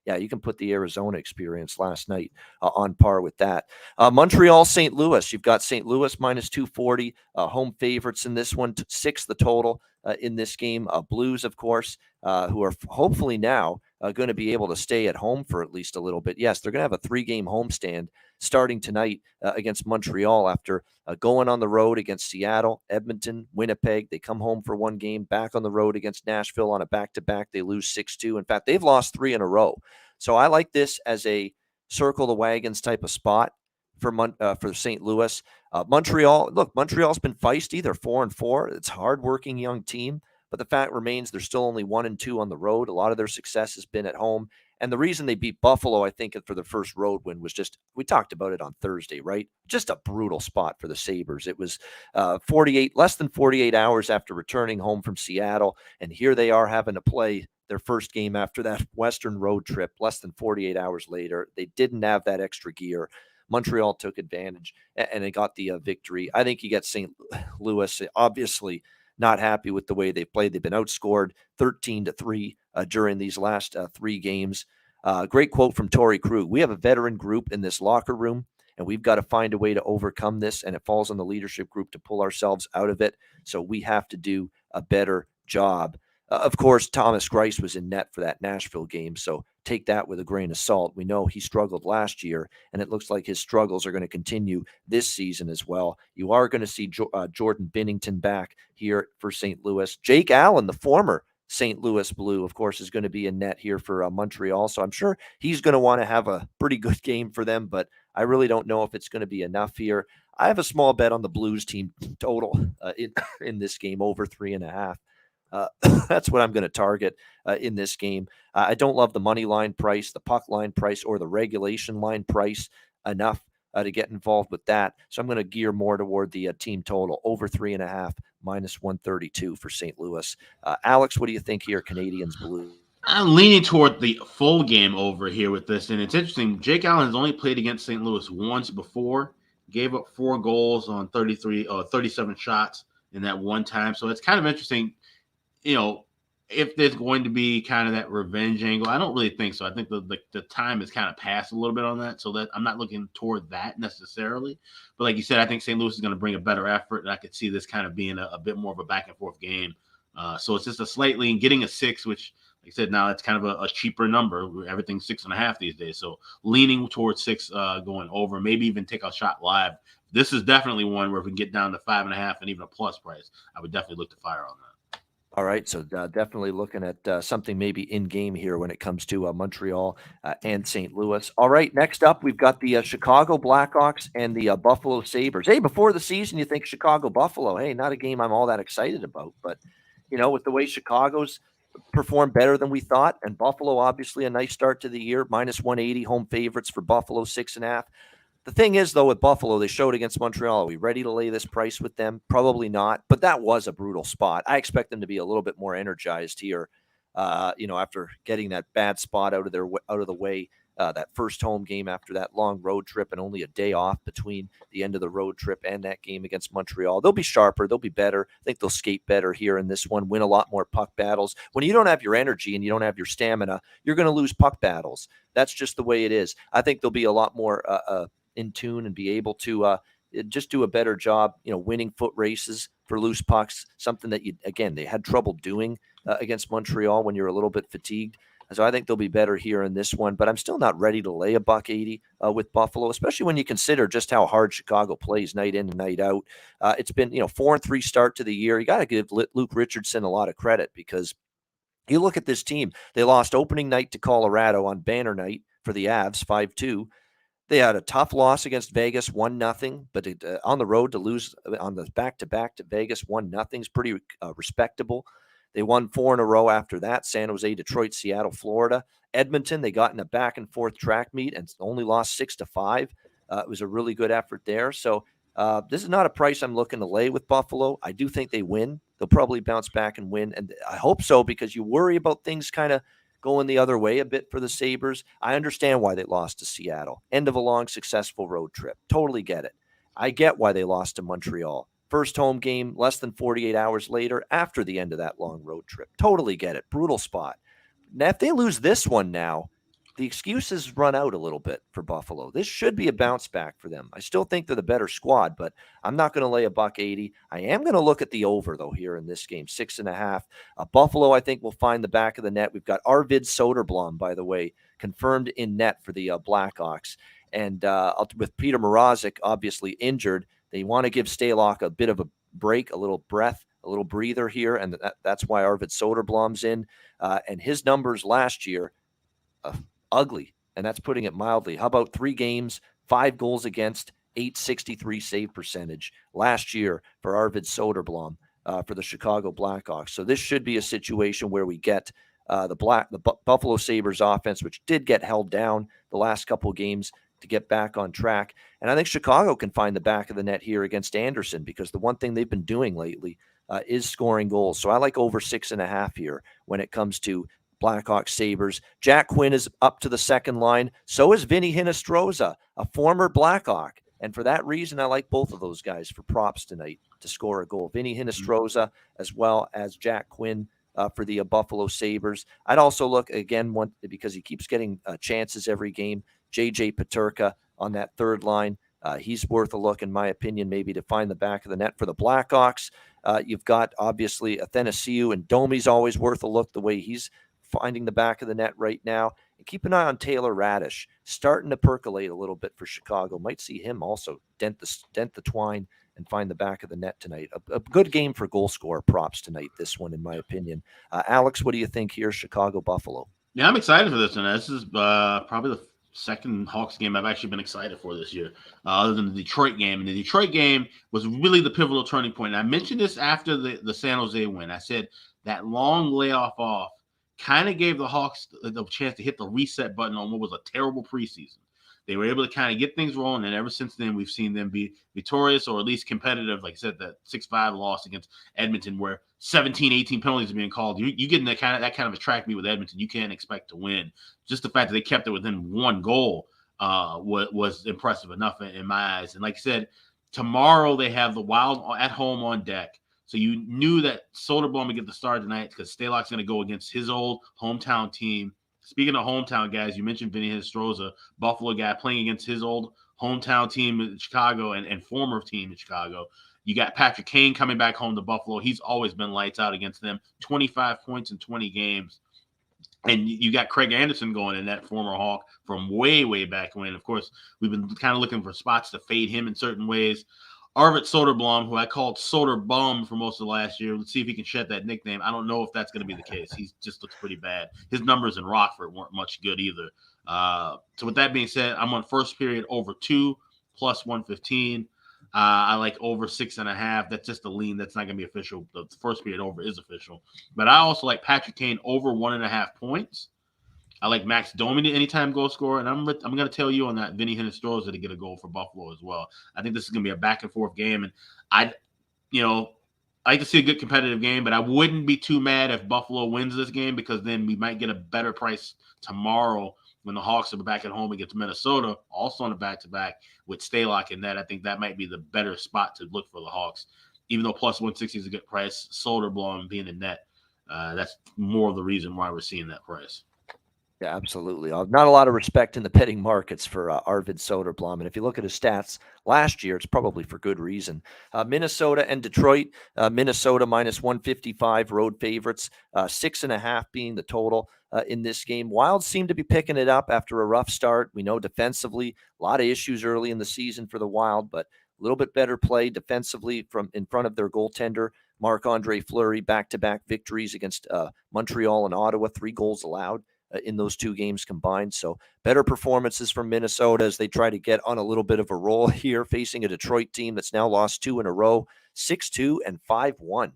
yeah, you can put the Arizona experience last night on par with that. Montreal, St. Louis. You've got St. Louis minus 240, home favorites in this one, 6 the total in this game. Blues, of course, who are hopefully now going to be able to stay at home for at least a little bit. Yes, they're going to have a 3-game homestand starting tonight against Montreal after going on the road against Seattle, Edmonton, Winnipeg. They come home for 1 game, back on the road against Nashville on a back-to-back. They lose 6-2. In fact, they've lost 3 in a row. So I like this as a circle the wagons type of spot for St. Louis. Montreal, look, Montreal's been feisty. They're 4-4. It's a hardworking young team. But the fact remains they're still only 1-2 on the road. A lot of their success has been at home. And the reason they beat Buffalo, I think, for the first road win was just, we talked about it on Thursday, right? Just a brutal spot for the Sabres. It was less than 48 hours after returning home from Seattle. And here they are having to play their first game after that Western road trip, less than 48 hours later. They didn't have that extra gear. Montreal took advantage, and they got the victory. I think you get St. Louis, obviously not happy with the way they played. They've been outscored 13-3 during these last 3 games. Great quote from Torrey Krug. We have a veteran group in this locker room, and we've got to find a way to overcome this, and it falls on the leadership group to pull ourselves out of it. So we have to do a better job. Of course, Thomas Greiss was in net for that Nashville game, so take that with a grain of salt. We know he struggled last year, and it looks like his struggles are going to continue this season as well. You are going to see Jordan Binnington back here for St. Louis. Jake Allen, the former St. Louis Blue, of course, is going to be in net here for Montreal, so I'm sure he's going to want to have a pretty good game for them, but I really don't know if it's going to be enough here. I have a small bet on the Blues team total in this game, over 3.5. That's what I'm going to target in this game. I don't love the money line price, the puck line price, or the regulation line price enough to get involved with that. So I'm going to gear more toward the team total, over 3.5, minus 132 for St. Louis. Alex, what do you think here, Canadians Blue? I'm leaning toward the full game over here with this, and it's interesting. Jake Allen has only played against St. Louis once before, gave up 4 goals on 37 shots in that one time. So it's kind of interesting. if there's going to be kind of that revenge angle, I don't really think so. I think the time has kind of passed a little bit on that, so that I'm not looking toward that necessarily. But like you said, I think St. Louis is going to bring a better effort, and I could see this kind of being a bit more of a back and forth game. So it's just a slightly getting a 6, which, like I said, now it's kind of a cheaper number. Everything's 6.5 these days, so leaning towards 6, going over, maybe even take a shot live. This is definitely one where if we can get down to 5.5 and even a plus price, I would definitely look to fire on that. All right, so definitely looking at something maybe in game here when it comes to Montreal and St. Louis. All right, next up we've got the Chicago Blackhawks and the Buffalo Sabres. Hey, before the season, you think Chicago Buffalo? Hey, not a game I'm all that excited about, but with the way Chicago's performed better than we thought, and Buffalo obviously a nice start to the year, -180 home favorites for Buffalo, 6.5. The thing is, though, with Buffalo, they showed against Montreal. Are we ready to lay this price with them? Probably not, but that was a brutal spot. I expect them to be a little bit more energized here, after getting that bad spot out of the way, that first home game after that long road trip and only a day off between the end of the road trip and that game against Montreal. They'll be sharper. They'll be better. I think they'll skate better here in this one, win a lot more puck battles. When you don't have your energy and you don't have your stamina, you're going to lose puck battles. That's just the way it is. I think there'll be a lot more in tune and be able to just do a better job, winning foot races for loose pucks, something that they had trouble doing against Montreal when you're a little bit fatigued. So I think they'll be better here in this one, but I'm still not ready to lay $1.80 with Buffalo, especially when you consider just how hard Chicago plays night in and night out. It's been, 4-3 start to the year. You got to give Luke Richardson a lot of credit because you look at this team. They lost opening night to Colorado on banner night for the Avs, 5-2. They had a tough loss against Vegas, 1-0, but on the road to lose on the back-to-back to Vegas, 1-0 is pretty respectable. They won 4 in a row after that: San Jose, Detroit, Seattle, Florida. Edmonton, they got in a back-and-forth track meet and only lost 6-5. It was a really good effort there. So this is not a price I'm looking to lay with Buffalo. I do think they win. They'll probably bounce back and win, and I hope so because you worry about things kind of going the other way a bit for the Sabres. I understand why they lost to Seattle. End of a long, successful road trip. Totally get it. I get why they lost to Montreal. First home game less than 48 hours later after the end of that long road trip. Totally get it. Brutal spot. Now, if they lose this one now, the excuses run out a little bit for Buffalo. This should be a bounce back for them. I still think they're the better squad, but I'm not going to lay $1.80. I am going to look at the over, though, here in this game, 6.5. Buffalo, I think, will find the back of the net. We've got Arvid Soderblom, by the way, confirmed in net for the Blackhawks. And with Peter Mrazek obviously injured, they want to give Stalock a bit of a break, a little breath, a little breather here, and that's why Arvid Soderblom's in. And his numbers last year, ugly, and that's putting it mildly. How about 3 games, 5 goals against, .863 save percentage last year for Arvid Soderblom for the Chicago Blackhawks? So this should be a situation where we get the Buffalo Sabres offense, which did get held down the last couple of games, to get back on track. And I think Chicago can find the back of the net here against Anderson because the one thing they've been doing lately is scoring goals. So I like over 6.5 here when it comes to Blackhawks Sabres. Jack Quinn is up to the second line. So is Vinny Hinostroza, a former Blackhawk. And for that reason, I like both of those guys for props tonight to score a goal. Vinny Hinostroza as well as Jack Quinn for the Buffalo Sabres. I'd also look, again, because he keeps getting chances every game, J.J. Peterka on that third line. He's worth a look, in my opinion, maybe to find the back of the net for the Blackhawks. You've got, obviously, Athanasiou, and Domi's always worth a look the way he's finding the back of the net right now. And keep an eye on Taylor Radish, starting to percolate a little bit for Chicago. Might see him also dent the twine and find the back of the net tonight. A good game for goal scorer props tonight, this one, in my opinion. Alex, what do you think here, Chicago-Buffalo? Yeah, I'm excited for this one. This is probably the second Hawks game I've actually been excited for this year, other than the Detroit game. And the Detroit game was really the pivotal turning point. And I mentioned this after the San Jose win. I said that long layoff off kind of gave the Hawks the chance to hit the reset button on what was a terrible preseason. They were able to kind of get things rolling, and ever since then, we've seen them be victorious or at least competitive. Like I said, that 6-5 loss against Edmonton, where 17, 18 penalties are being called. You get in that kind of a track meet with Edmonton, you can't expect to win. Just the fact that they kept it within 1 goal was impressive enough in my eyes. And like I said, tomorrow they have the Wild at home on deck. So you knew that Soderblom would get the start tonight because Stalock's going to go against his old hometown team. Speaking of hometown guys, you mentioned Vinny Hinostroza, Buffalo guy, playing against his old hometown team in Chicago and former team in Chicago. You got Patrick Kane coming back home to Buffalo. He's always been lights out against them. 25 points in 20 games. And you got Craig Anderson going in, that former Hawk from way, way back when. Of course, we've been kind of looking for spots to fade him in certain ways. Arvid Soderblom, who I called Soderbum for most of last year. Let's see if he can shed that nickname. I don't know if that's going to be the case. He just looks pretty bad. His numbers in Rockford weren't much good either. So with that being said, I'm on first period over 2 plus 115. I like over 6.5. That's just a lean. That's not going to be official. The first period over is official. But I also like Patrick Kane over 1.5 points. I like Max Domi to anytime goal scorer. And I'm going to tell you on that Vinny Hinostroza to get a goal for Buffalo as well. I think this is going to be a back and forth game. And I like to see a good competitive game, but I wouldn't be too mad if Buffalo wins this game because then we might get a better price tomorrow when the Hawks are back at home against Minnesota, also on a back-to-back with Stalock in that. I think that might be the better spot to look for the Hawks. Even though plus 160 is a good price, Soderblom being in net, that's more of the reason why we're seeing that price. Yeah, absolutely. Not a lot of respect in the betting markets for Arvid Soderblom. And if you look at his stats last year, it's probably for good reason. Minnesota and Detroit, Minnesota minus 155 road favorites, 6.5 being the total in this game. Wild seem to be picking it up after a rough start. We know defensively, a lot of issues early in the season for the Wild, but a little bit better play defensively from in front of their goaltender, Marc-Andre Fleury, back-to-back victories against Montreal and Ottawa, 3 goals allowed in those 2 games combined. So better performances from Minnesota as they try to get on a little bit of a roll here, facing a Detroit team that's now lost 2 in a row, 6-2 and 5-1.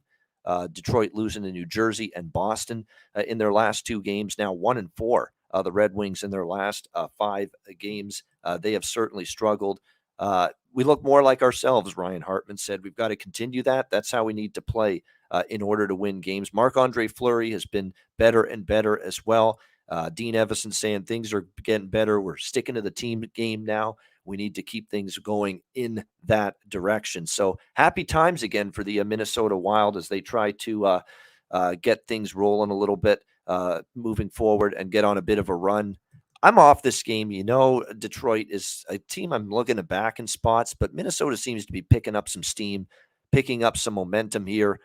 Detroit losing to New Jersey and Boston in their last 2 games, now 1-4. The Red Wings in their last 5 games. They have certainly struggled. We look more like ourselves, Ryan Hartman said. We've got to continue that. That's how we need to play in order to win games. Marc-Andre Fleury has been better and better as well. Dean Evison saying things are getting better. We're sticking to the team game now. We need to keep things going in that direction. So happy times again for the Minnesota Wild as they try to get things rolling a little bit moving forward and get on a bit of a run. I'm off this game. You know, Detroit is a team I'm looking to back in spots, but Minnesota seems to be picking up some steam, picking up some momentum here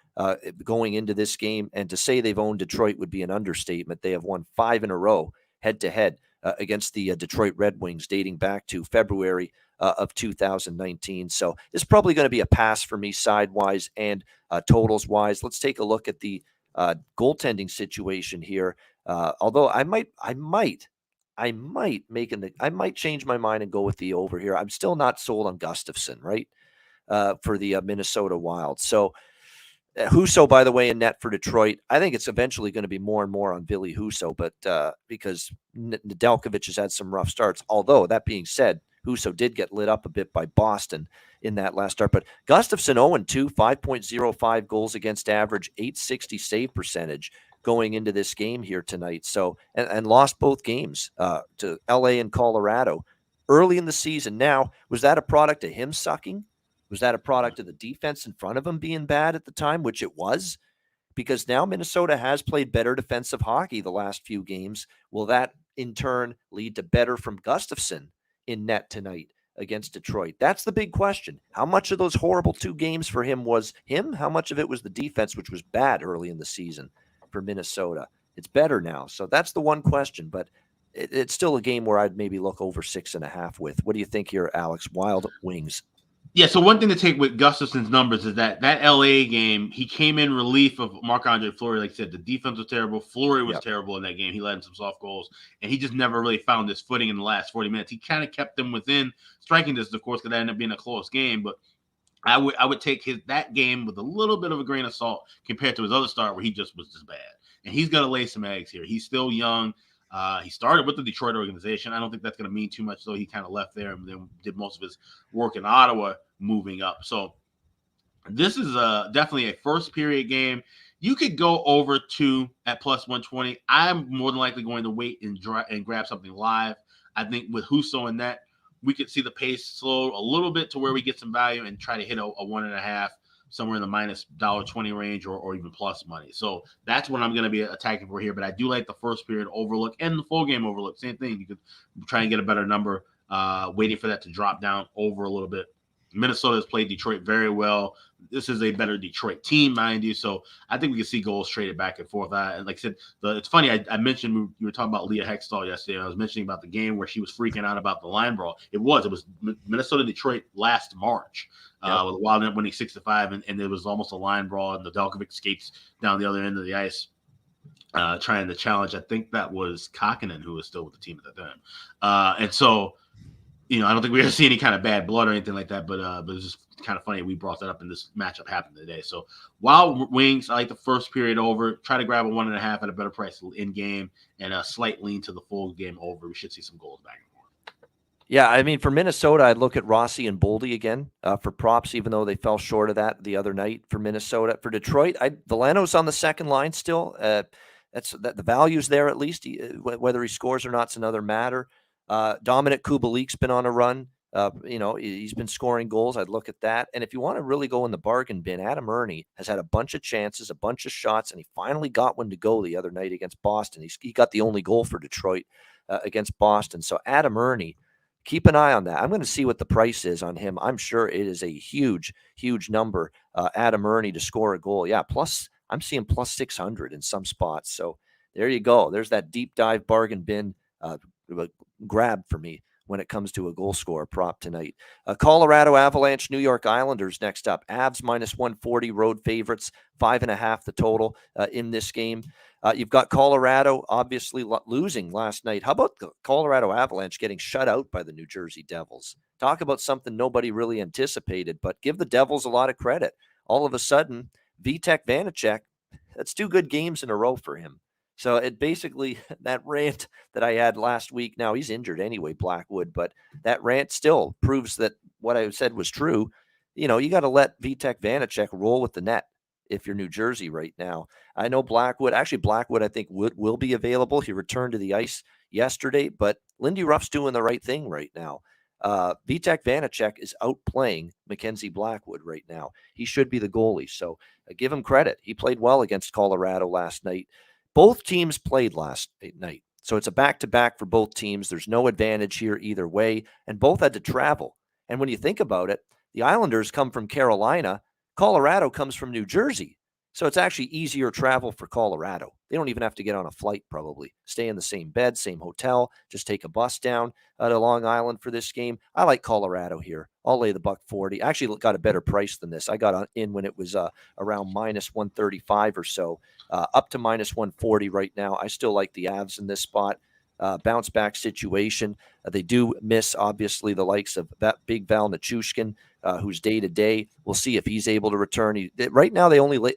going into this game. And to say they've owned Detroit would be an understatement. They have won 5 in a row head-to-head against the Detroit Red Wings dating back to February of 2019. So this is probably going to be a pass for me side-wise and totals-wise. Let's take a look at the goaltending situation here. Although I might change my mind and go with the over here. I'm still not sold on Gustafsson, right? For the Minnesota Wild. So Husso, by the way, in net for Detroit. I think it's eventually going to be more and more on Ville Husso, but because Nedeljkovic has had some rough starts. Although, that being said, Husso did get lit up a bit by Boston in that last start. But Gustafsson 0-2, 5.05 goals against average, .860 save percentage going into this game here tonight. So, and lost both games to LA and Colorado early in the season. Now, was that a product of him sucking? Was that a product of the defense in front of him being bad at the time, which it was? Because now Minnesota has played better defensive hockey the last few games. Will that in turn lead to better from Gustafsson in net tonight against Detroit? That's the big question. How much of those horrible 2 games for him was him? How much of it was the defense, which was bad early in the season for Minnesota? It's better now. So that's the one question, but it's still a game where I'd maybe look over 6.5 with. What do you think here, Alex? Wild Wings. Yeah, so one thing to take with Gustafsson's numbers is that LA game, he came in relief of Marc-Andre Fleury. Like I said, the defense was terrible. Fleury was terrible in that game. He let in some soft goals, and he just never really found his footing in the last 40 minutes. He kind of kept them within striking distance, of course, because that ended up being a close game. But I would take that game with a little bit of a grain of salt compared to his other start where he just was just bad. And he's got to lay some eggs here. He's still young. He started with the Detroit organization. I don't think that's going to mean too much, though. He kind of left there and then did most of his work in Ottawa moving up. So this is definitely a first period game. You could go over 2 at plus 120. I'm more than likely going to wait and grab something live. I think with Husso in that, we could see the pace slow a little bit to where we get some value and try to hit a 1.5 somewhere in the minus $1.20 range or even plus money. So that's what I'm going to be attacking for here. But I do like the first period overlook and the full game overlook. Same thing. You could try and get a better number, waiting for that to drop down over a little bit. Minnesota has played Detroit very well. This is a better Detroit team, mind you. So I think we can see goals traded back and forth. And like I said, it's funny. I mentioned you were talking about Leah Hextall yesterday. I was mentioning about the game where she was freaking out about the line brawl. It was Minnesota Detroit last March, with the Wild end up winning 6-5, and there was almost a line brawl, and the Delkovic skates down the other end of the ice, trying to challenge. I think that was Kakkonen, who was still with the team at the time, and so. I don't think we're going to see any kind of bad blood or anything like that, but it's just kind of funny we brought that up and this matchup happened today. So Wild Wings, I like the first period over. Try to grab a 1.5 at a better price in game and a slight lean to the full game over. We should see some goals back and forth. Yeah, I mean, for Minnesota, I'd look at Rossi and Boldy again for props, even though they fell short of that the other night for Minnesota. For Detroit, Veleno's on the second line still. The value's there at least. Whether he scores or not is another matter. Dominic Kubalik's been on a run. He's been scoring goals. I'd look at that. And if you want to really go in the bargain bin, Adam Ernie has had a bunch of chances, a bunch of shots, and he finally got one to go the other night against Boston. He got the only goal for Detroit against Boston. So Adam Ernie, keep an eye on that. I'm going to see what the price is on him. I'm sure it is a huge, huge number. Adam Ernie to score a goal. Yeah, I'm seeing plus 600 in some spots. So there you go. There's that deep dive bargain bin grab for me when it comes to a goal scorer prop tonight. Colorado Avalanche, New York Islanders next up. Avs minus 140, road favorites, 5.5 the total in this game. You've got Colorado obviously losing last night. How about the Colorado Avalanche getting shut out by the New Jersey Devils? Talk about something nobody really anticipated, but give the Devils a lot of credit. All of a sudden, Vitek Vanacek, that's 2 good games in a row for him. So it basically, that rant that I had last week, now he's injured anyway, Blackwood, but that rant still proves that what I said was true. You got to let Vitek Vanacek roll with the net if you're New Jersey right now. I know Blackwood I think will be available. He returned to the ice yesterday, but Lindy Ruff's doing the right thing right now. Vitek Vanacek is outplaying Mackenzie Blackwood right now. He should be the goalie, so give him credit. He played well against Colorado last night. Both teams played last night, so it's a back-to-back for both teams. There's no advantage here either way, and both had to travel. And when you think about it, the Islanders come from Carolina. Colorado comes from New Jersey, so it's actually easier travel for Colorado. They don't even have to get on a flight probably. Stay in the same bed, same hotel, just take a bus down to Long Island for this game. I like Colorado here. I'll lay the $140. I actually got a better price than this. I got in when it was around minus 135 or so. Up to minus 140 right now. I still like the Avs in this spot. Bounce back situation. They do miss, obviously, the likes of that big Val Nichushkin, who's day-to-day. We'll see if he's able to return. Right now, they only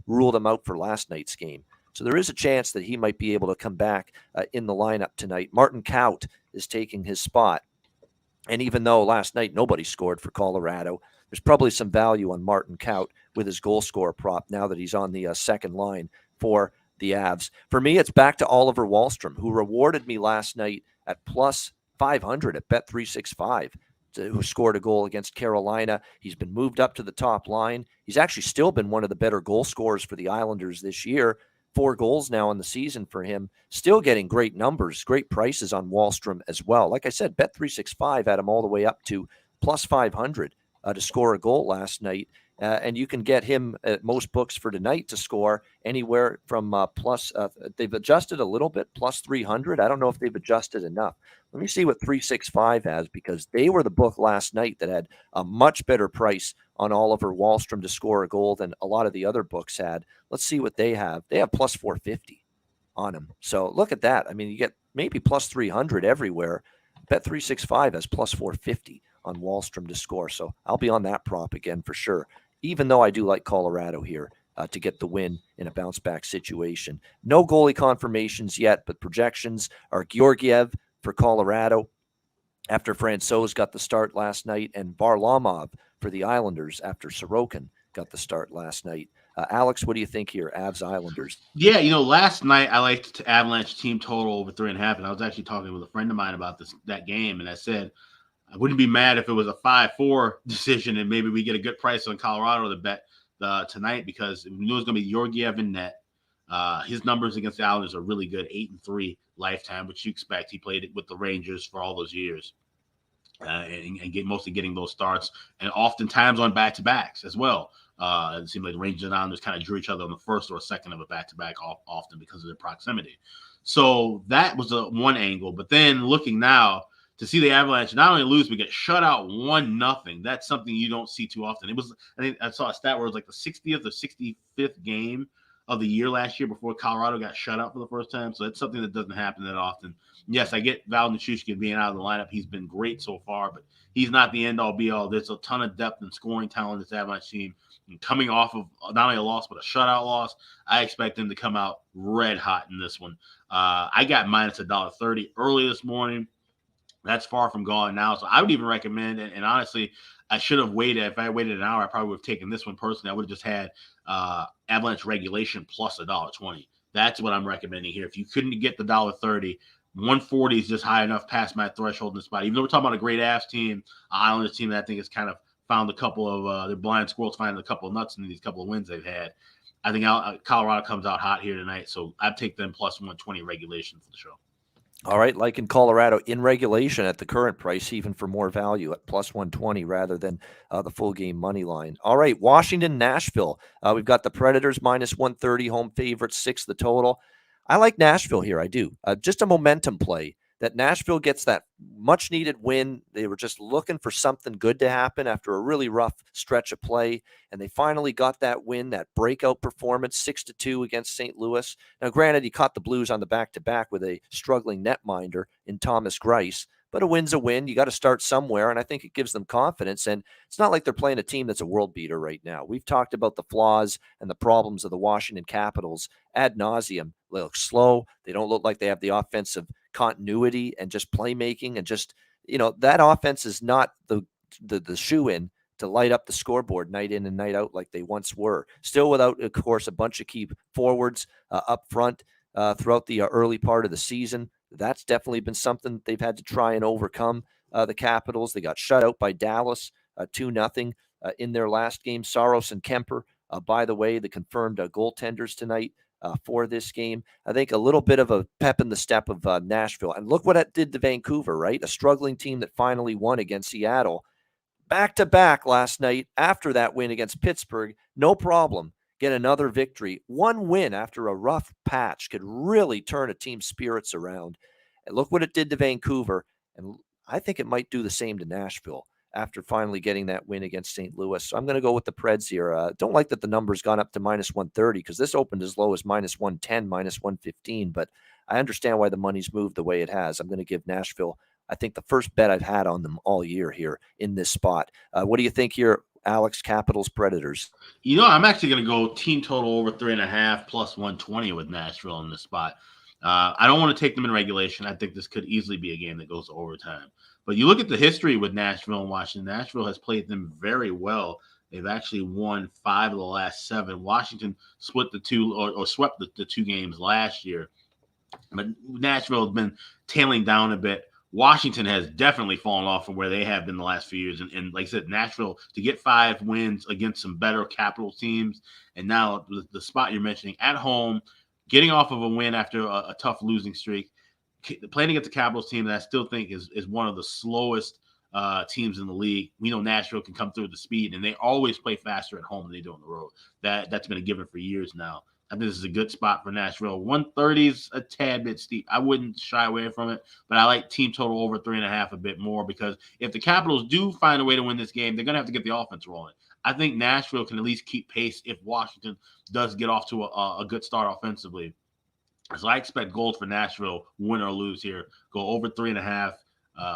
ruled him out for last night's game. So there is a chance that he might be able to come back in the lineup tonight. Martin Kaut is taking his spot. And even though last night nobody scored for Colorado, there's probably some value on Martin Kaut with his goal scorer prop now that he's on the second line for the Avs. For me, it's back to Oliver Wahlstrom, who rewarded me last night at plus 500 at Bet365, who scored a goal against Carolina. He's been moved up to the top line. He's actually still been one of the better goal scorers for the Islanders this year. 4 goals now in the season for him. Still getting great numbers, great prices on Wahlstrom as well. Like I said, Bet365 had him all the way up to plus 500 to score a goal last night. And you can get him at most books for tonight to score anywhere from they've adjusted a little bit, plus 300. I don't know if they've adjusted enough. Let me see what 365 has, because they were the book last night that had a much better price on Oliver Wahlstrom to score a goal than a lot of the other books had. Let's see what they have. They have plus 450 on him. So look at that. I mean, you get maybe plus 300 everywhere. Bet365 has plus 450 on Wahlstrom to score. So I'll be on that prop again for sure, even though I do like Colorado here to get the win in a bounce-back situation. No goalie confirmations yet, but projections are Georgiev for Colorado after Francouz got the start last night, and Varlamov for the Islanders after Sorokin got the start last night. Alex, what do you think here, Avs Islanders? Yeah, last night I liked Avalanche team total over 3.5, and I was actually talking with a friend of mine about that game, and I said, I wouldn't be mad if it was a 5-4 decision and maybe we get a good price on Colorado to bet tonight, because we knew it was going to be Georgiev in net. His numbers against the Islanders are really good, 8-3 lifetime, which you expect. He played it with the Rangers for all those years, and mostly getting those starts, and oftentimes on back-to-backs as well. It seemed like the Rangers and Islanders kind of drew each other on the first or second of a back-to-back often because of their proximity. So that was one angle. But then looking now to see the Avalanche not only lose but get shut out 1-0, that's something you don't see too often. It was, I think I saw a stat where it was like the 60th or 65th game of the year last year before Colorado got shut out for the first time. So that's something that doesn't happen that often. Yes, I get Val Nichushkin being out of the lineup. He's been great so far, but he's not the end-all, be-all. There's a ton of depth and scoring talent in this Avalanche team. And coming off of not only a loss but a shutout loss, I expect them to come out red hot in this one. I got minus $1.30 early this morning. That's far from gone now. So I would even recommend, and honestly, I should have waited. If I had waited an hour, I probably would have taken this one personally. I would have just had Avalanche regulation plus $1.20. That's what I'm recommending here. If you couldn't get the $1.30, 140 is just high enough past my threshold in the spot. Even though we're talking about a great Avs team, Islanders team that I think has kind of found a couple of their blind squirrels finding a couple of nuts in these couple of wins they've had. I think Colorado comes out hot here tonight, so I'd take them plus 120 regulation for the show. All right, like in Colorado, in regulation at the current price, even for more value at plus 120 rather than the full game money line. All right, Washington, Nashville. We've got the Predators minus 130, home favorites, 6 the total. I like Nashville here, I do. Just a momentum play that Nashville gets that much-needed win. They were just looking for something good to happen after a really rough stretch of play, and they finally got that win, that breakout performance, 6-2 against St. Louis. Now, granted, he caught the Blues on the back-to-back with a struggling netminder in Thomas Greiss, but a win's a win. You got to start somewhere, and I think it gives them confidence. And it's not like they're playing a team that's a world beater right now. We've talked about the flaws and the problems of the Washington Capitals ad nauseum. They look slow. They don't look like they have the offensive continuity and just playmaking, and just, that offense is not the shoe-in to light up the scoreboard night in and night out like they once were. Still without, of course, a bunch of key forwards up front throughout the early part of the season. That's definitely been something they've had to try and overcome. The Capitals, they got shut out by Dallas 2-0 in their last game. Saros and Kemper, by the way, the confirmed goaltenders tonight for this game. I think a little bit of a pep in the step of Nashville. And look what that did to Vancouver, right? A struggling team that finally won against Seattle. Back-to-back last night after that win against Pittsburgh. No problem. Get another victory. One win after a rough patch could really turn a team's spirits around. And look what it did to Vancouver. And I think it might do the same to Nashville after finally getting that win against St. Louis. So I'm going to go with the Preds here. Don't like that the number's gone up to minus 130, because this opened as low as minus 110, minus 115. But I understand why the money's moved the way it has. I'm going to give Nashville, I think, the first bet I've had on them all year here in this spot. What do you think here, Alex? Capitals, Predators? I'm actually going to go team total over 3.5 plus 120 with Nashville in this spot. I don't want to take them in regulation. I think this could easily be a game that goes to overtime. But you look at the history with Nashville and Washington. Nashville has played them very well. They've actually won 5 of the last 7. Washington split the two or swept the 2 games last year. But Nashville has been tailing down a bit. Washington has definitely fallen off from where they have been the last few years. And like I said, Nashville, to get 5 wins against some better Capital teams, and now the spot you're mentioning at home, getting off of a win after a tough losing streak, playing against the Capitals team that I still think is one of the slowest teams in the league. We know Nashville can come through with the speed, and they always play faster at home than they do on the road. That's been a given for years now. I think this is a good spot for Nashville. 130 is a tad bit steep. I wouldn't shy away from it, but I like team total over 3.5 a bit more, because if the Capitals do find a way to win this game, they're going to have to get the offense rolling. I think Nashville can at least keep pace if Washington does get off to a good start offensively. So I expect goals for Nashville, win or lose here. Go over 3.5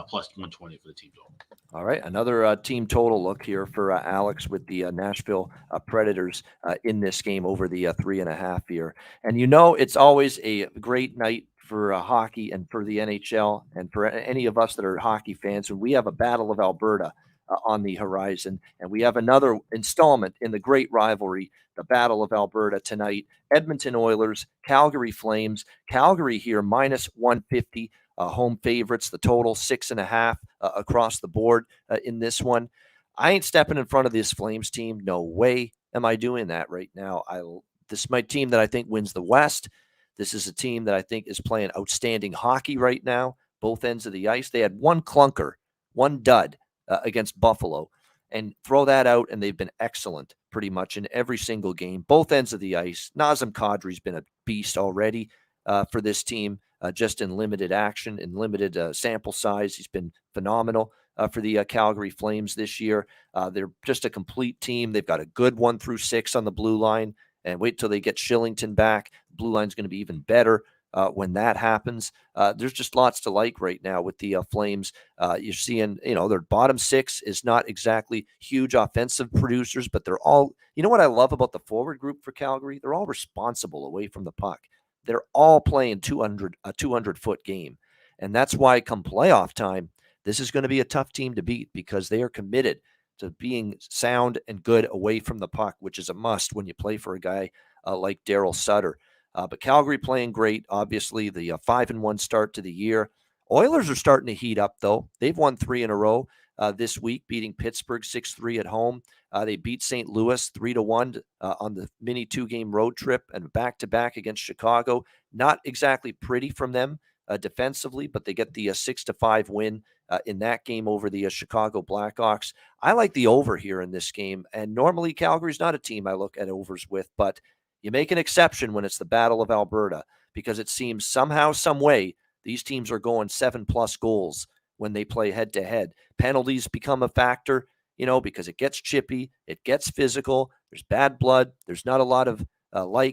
plus 120 for the team total. All right, another team total look here for Alex with the Nashville Predators in this game over the 3.5 here. And it's always a great night for hockey and for the NHL and for any of us that are hockey fans. And we have a Battle of Alberta on the horizon, and we have another installment in the great rivalry, the Battle of Alberta tonight. Edmonton Oilers, Calgary Flames. Calgary here minus 150, home favorites. The total 6.5 across the board in this one. I ain't stepping in front of this Flames team. No way am I doing that right now. This is my team that I think wins the West. This is a team that I think is playing outstanding hockey right now, both ends of the ice. They had one clunker, one dud against Buffalo, and throw that out, and they've been excellent pretty much in every single game, both ends of the ice. Nazem Kadri's been a beast already for this team, just in limited action, in limited sample size. He's been phenomenal for the Calgary Flames this year. They're just a complete team. They've got a good 1 through 6 on the blue line, and wait till they get Shillington back. Blue line's going to be even better when that happens. There's just lots to like right now with the Flames. You're seeing, their bottom 6 is not exactly huge offensive producers, but they're all, what I love about the forward group for Calgary? They're all responsible away from the puck. They're all playing a 200-foot game. And that's why come playoff time, this is going to be a tough team to beat because they are committed to being sound and good away from the puck, which is a must when you play for a guy like Daryl Sutter. But Calgary playing great, obviously, the 5-1 start to the year. Oilers are starting to heat up, though. They've won 3 in a row this week, beating Pittsburgh 6-3 at home. They beat St. Louis 3-1 on the mini 2-game road trip and back-to-back against Chicago. Not exactly pretty from them defensively, but they get the 6-5 win in that game over the Chicago Blackhawks. I like the over here in this game, and normally Calgary's not a team I look at overs with, but you make an exception when it's the Battle of Alberta because it seems somehow, some way, these teams are going 7+ goals when they play head-to-head. Penalties become a factor, because it gets chippy, it gets physical, there's bad blood, there's not a lot of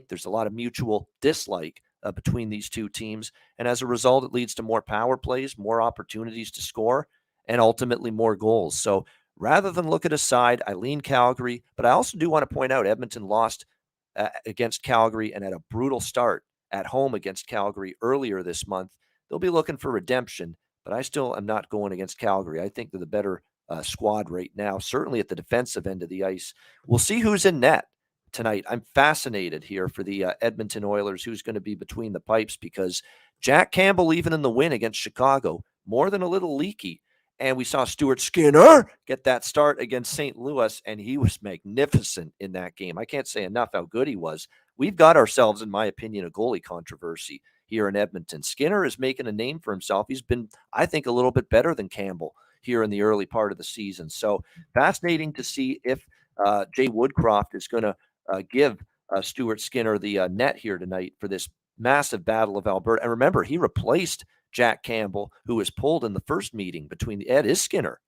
there's a lot of mutual dislike between these two teams, and as a result, it leads to more power plays, more opportunities to score, and ultimately more goals. So rather than look at a side, I lean Calgary, but I also do want to point out Edmonton lost against Calgary and had a brutal start at home against Calgary earlier this month. They'll be looking for redemption, but I still am not going against Calgary. I think they're the better squad right now, certainly at the defensive end of the ice. We'll see who's in net tonight. I'm fascinated here for the Edmonton Oilers, who's going to be between the pipes, because Jack Campbell, even in the win against Chicago, more than a little leaky. And we saw Stuart Skinner get that start against St. Louis, and he was magnificent in that game. I can't say enough how good he was. We've got ourselves, in my opinion, a goalie controversy here in Edmonton. Skinner is making a name for himself. He's been, I think, a little bit better than Campbell here in the early part of the season. So fascinating to see if Jay Woodcroft is going to give Stuart Skinner the net here tonight for this massive Battle of Alberta. And remember, he replaced Jack Campbell, who was pulled in the first meeting between the Ed is Skinner.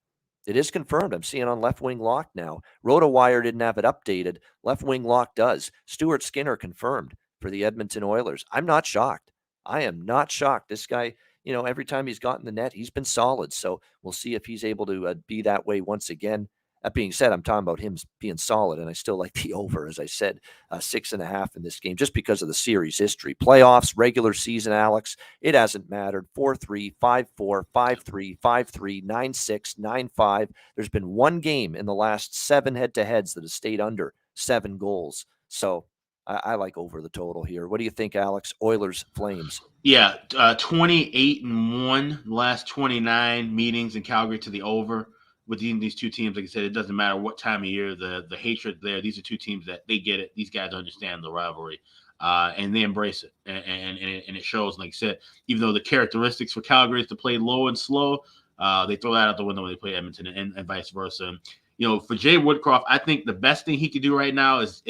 It is confirmed. I'm seeing on Left Wing Lock now. RotoWire didn't have it updated. Left Wing Lock does. Stuart Skinner confirmed for the Edmonton Oilers. I'm not shocked. I am not shocked. This guy, every time he's gotten the net, he's been solid. So we'll see if he's able to be that way once again. That being said, I'm talking about him being solid, and I still like the over, as I said, 6.5 in this game, just because of the series history. Playoffs, regular season, Alex, it hasn't mattered. 4-3, 5-4, 5-3, 5-3, 9-6, 9-5. There's been one game in the last 7 head-to-heads that has stayed under 7 goals. So I like over the total here. What do you think, Alex? Oilers, Flames. Yeah, 28-1 last 29 meetings in Calgary to the over. Within these two teams, like I said, it doesn't matter what time of year, the hatred there. These are two teams that they get it. These guys understand the rivalry, and they embrace it, and it shows. Like I said, even though the characteristics for Calgary is to play low and slow, they throw that out the window when they play Edmonton, and vice versa. And, for Jay Woodcroft, I think the best thing he could do right now is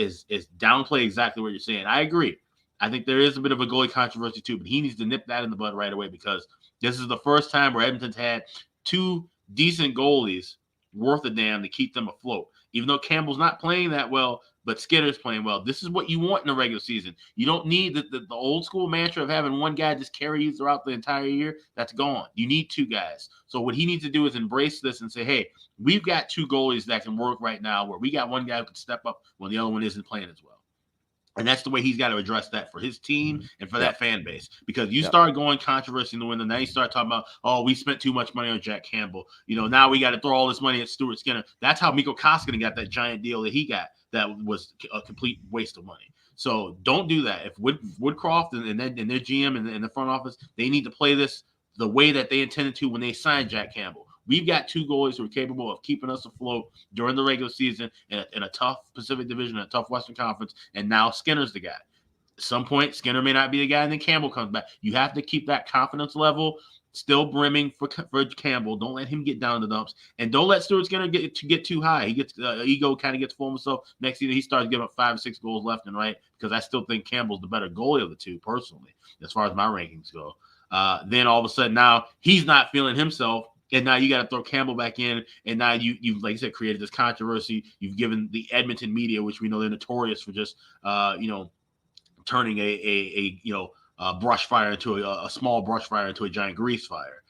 downplay exactly what you're saying. I agree. I think there is a bit of a goalie controversy too, but he needs to nip that in the bud right away, because this is the first time where Edmonton's had 2 decent goalies worth a damn to keep them afloat. Even though Campbell's not playing that well, but Skinner's playing well. This is what you want in the regular season. You don't need the old school mantra of having one guy just carry you throughout the entire year. That's gone. You need 2 guys. So what he needs to do is embrace this and say, hey, we've got 2 goalies that can work right now, where we got one guy who can step up when the other one isn't playing as well. And that's the way he's got to address that for his team and for that fan base. Because you start going controversy in the window, now you start talking about, oh, we spent too much money on Jack Campbell. Now we got to throw all this money at Stuart Skinner. That's how Mikko Koskinen got that giant deal that he got. That was a complete waste of money. So don't do that. If Woodcroft and their GM and the front office, they need to play this the way that they intended to when they signed Jack Campbell. We've got 2 goalies who are capable of keeping us afloat during the regular season in a tough Pacific Division, a tough Western Conference, and now Skinner's the guy. At some point, Skinner may not be the guy, and then Campbell comes back. You have to keep that confidence level still brimming for Campbell. Don't let him get down the dumps, and don't let Stuart Skinner get too high. He gets ego kind of gets full of himself. Next season, he starts giving up 5 or 6 goals left and right because I still think Campbell's the better goalie of the two, personally, as far as my rankings go. Then all of a sudden now he's not feeling himself. And now you got to throw Campbell back in, and now you've like I said, created this controversy. You've given the Edmonton media, which we know they're notorious for just turning a brush fire into a small brush fire into a giant grease fire.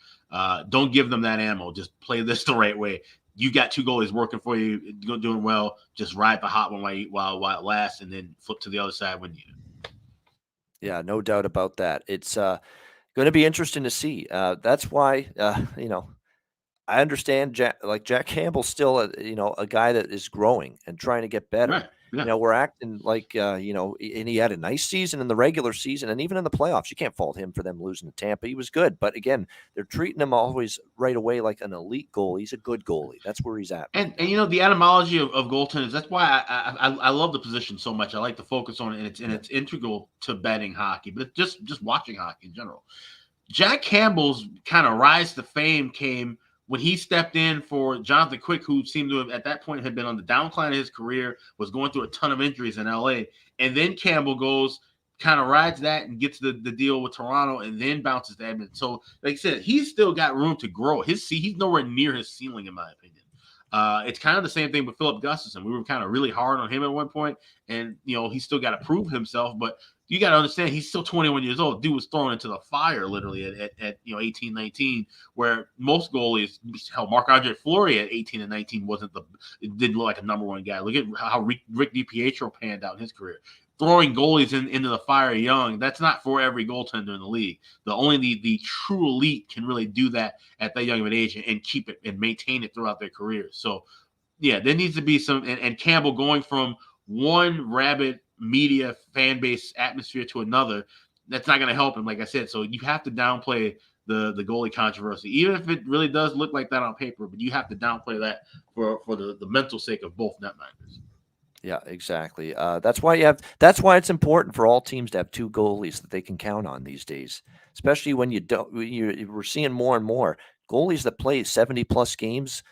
Don't give them that ammo. Just play this the right way. You got 2 goalies working for you, doing well. Just ride the hot one while it lasts, and then flip to the other side when needed. Yeah, no doubt about that. It's going to be interesting to see. That's why I understand Jack Campbell's still a guy that is growing and trying to get better. Right. Yeah. We're acting like and he had a nice season in the regular season and even in the playoffs. You can't fault him for them losing to Tampa. He was good, but again, they're treating him always right away like an elite goalie. He's a good goalie. That's where he's at. And the etymology of goaltenders. That's why I love the position so much. I like to focus on it, and it's integral to betting hockey, but just watching hockey in general. Jack Campbell's kind of rise to fame came when he stepped in for Jonathan Quick, who seemed to have at that point had been on the downcline of his career, was going through a ton of injuries in LA. And then Campbell kind of rides that and gets the deal with Toronto and then bounces to Edmonton. So, like I said, he's still got room to grow. He's nowhere near his ceiling, in my opinion. It's kind of the same thing with Philip Gustafson. We were kind of really hard on him at one point, and he's still got to prove himself, but you got to understand he's still 21 years old. Dude was thrown into the fire literally at 18, 19, where most goalies, hell, Marc-Andre Fleury at 18 and 19 didn't look like a number 1 guy. Look at how Rick DiPietro panned out in his career. Throwing goalies into the fire young, that's not for every goaltender in the league. Only the true elite can really do that at that young of an age and keep it and maintain it throughout their careers. So, yeah, there needs to be some – and Campbell going from one rabid media fan base atmosphere to another, that's not going to help him, like I said. So you have to downplay the goalie controversy, even if it really does look like that on paper, but you have to downplay that for the mental sake of both netminders. Yeah, exactly. That's why it's important for all teams to have 2 goalies that they can count on these days, especially when we're seeing more and more goalies that play 70+ games,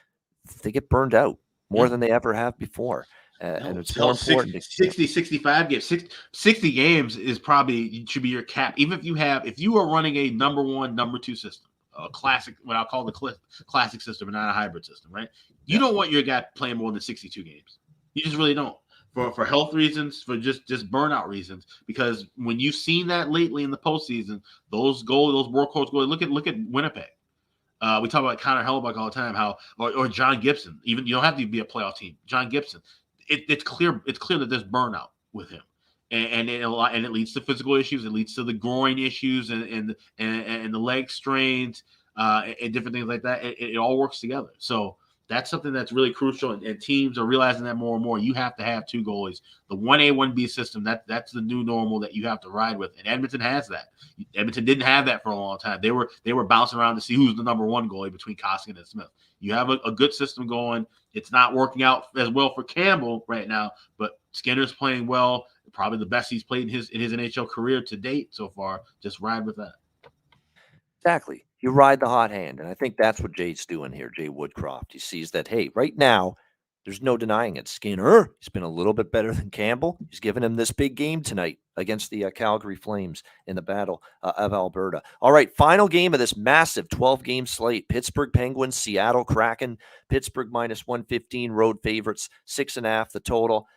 they get burned out more than they ever have before. And it's more important. 60, 65 games. 60 games should be your cap. Even if you are running a number 1, number 2 system, a classic, what I'll call the classic system and not a hybrid system, right? You don't want your guy playing more than 62 games. You just really don't. For health reasons, for just burnout reasons, because when you've seen that lately in the postseason, those workhorse goalies, look at Winnipeg. We talk about Connor Hellebuck all the time, or John Gibson. Even you don't have to be a playoff team. John Gibson, it's clear that there's burnout with him, and it leads to physical issues. It leads to the groin issues and the leg strains and different things like that. It all works together. So that's something that's really crucial, and teams are realizing that more and more. You have to have 2 goalies. The 1A, 1B system, that's the new normal that you have to ride with, and Edmonton has that. Edmonton didn't have that for a long time. They were bouncing around to see who's the number 1 goalie between Koskinen and Smith. You have a good system going. It's not working out as well for Campbell right now, but Skinner's playing well, probably the best he's played in his NHL career to date so far. Just ride with that. Exactly. You ride the hot hand, and I think that's what Jay's doing here, Jay Woodcroft. He sees that, hey, right now, there's no denying it. Skinner, he's been a little bit better than Campbell. He's given him this big game tonight against the Calgary Flames in the Battle of Alberta. All right, final game of this massive 12-game slate. Pittsburgh Penguins, Seattle Kraken. Pittsburgh -115, road favorites, 6.5 the total.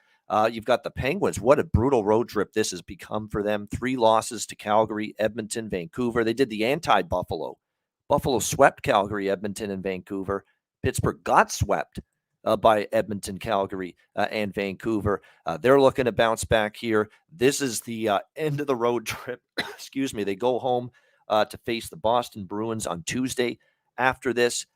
You've got the Penguins. What a brutal road trip this has become for them. 3 losses to Calgary, Edmonton, Vancouver. They did the anti-Buffalo. Buffalo swept Calgary, Edmonton, and Vancouver. Pittsburgh got swept by Edmonton, Calgary, and Vancouver. They're looking to bounce back here. This is the end of the road trip. Excuse me. They go home to face the Boston Bruins on Tuesday. After this,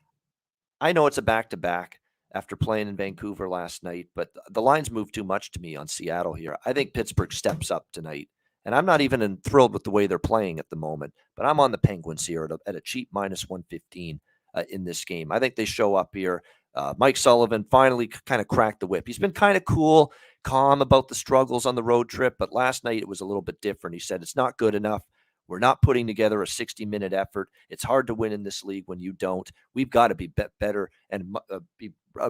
I know it's a back-to-back after playing in Vancouver last night, but the lines move too much to me on Seattle here. I think Pittsburgh steps up tonight And I'm not even thrilled with the way they're playing at the moment, but I'm on the Penguins here at a cheap minus 115 in this game. I think they show up here. Mike Sullivan finally kind of cracked the whip. He's been kind of cool, calm about the struggles on the road trip, but last night it was a little bit different. He said, it's not good enough. We're not putting together a 60-minute effort. It's hard to win in this league when you don't. We've got to be better and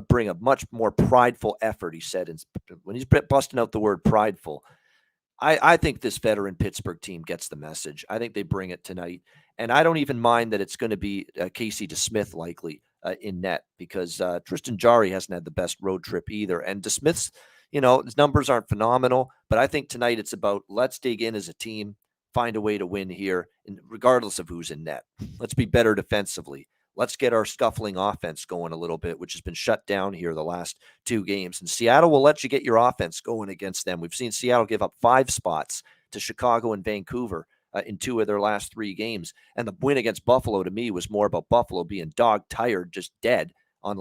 bring a much more prideful effort, he said. And when he's busting out the word prideful, I think this veteran Pittsburgh team gets the message. I think they bring it tonight. And I don't even mind that it's going to be Casey DeSmith likely in net, because Tristan Jarry hasn't had the best road trip either. And DeSmith's, his numbers aren't phenomenal, but I think tonight it's about let's dig in as a team, find a way to win here, regardless of who's in net. Let's be better defensively. Let's get our scuffling offense going a little bit, which has been shut down here the last 2 games. And Seattle will let you get your offense going against them. We've seen Seattle give up 5 spots to Chicago and Vancouver in 2 of their last 3 games. And the win against Buffalo, to me, was more about Buffalo being dog tired, just dead at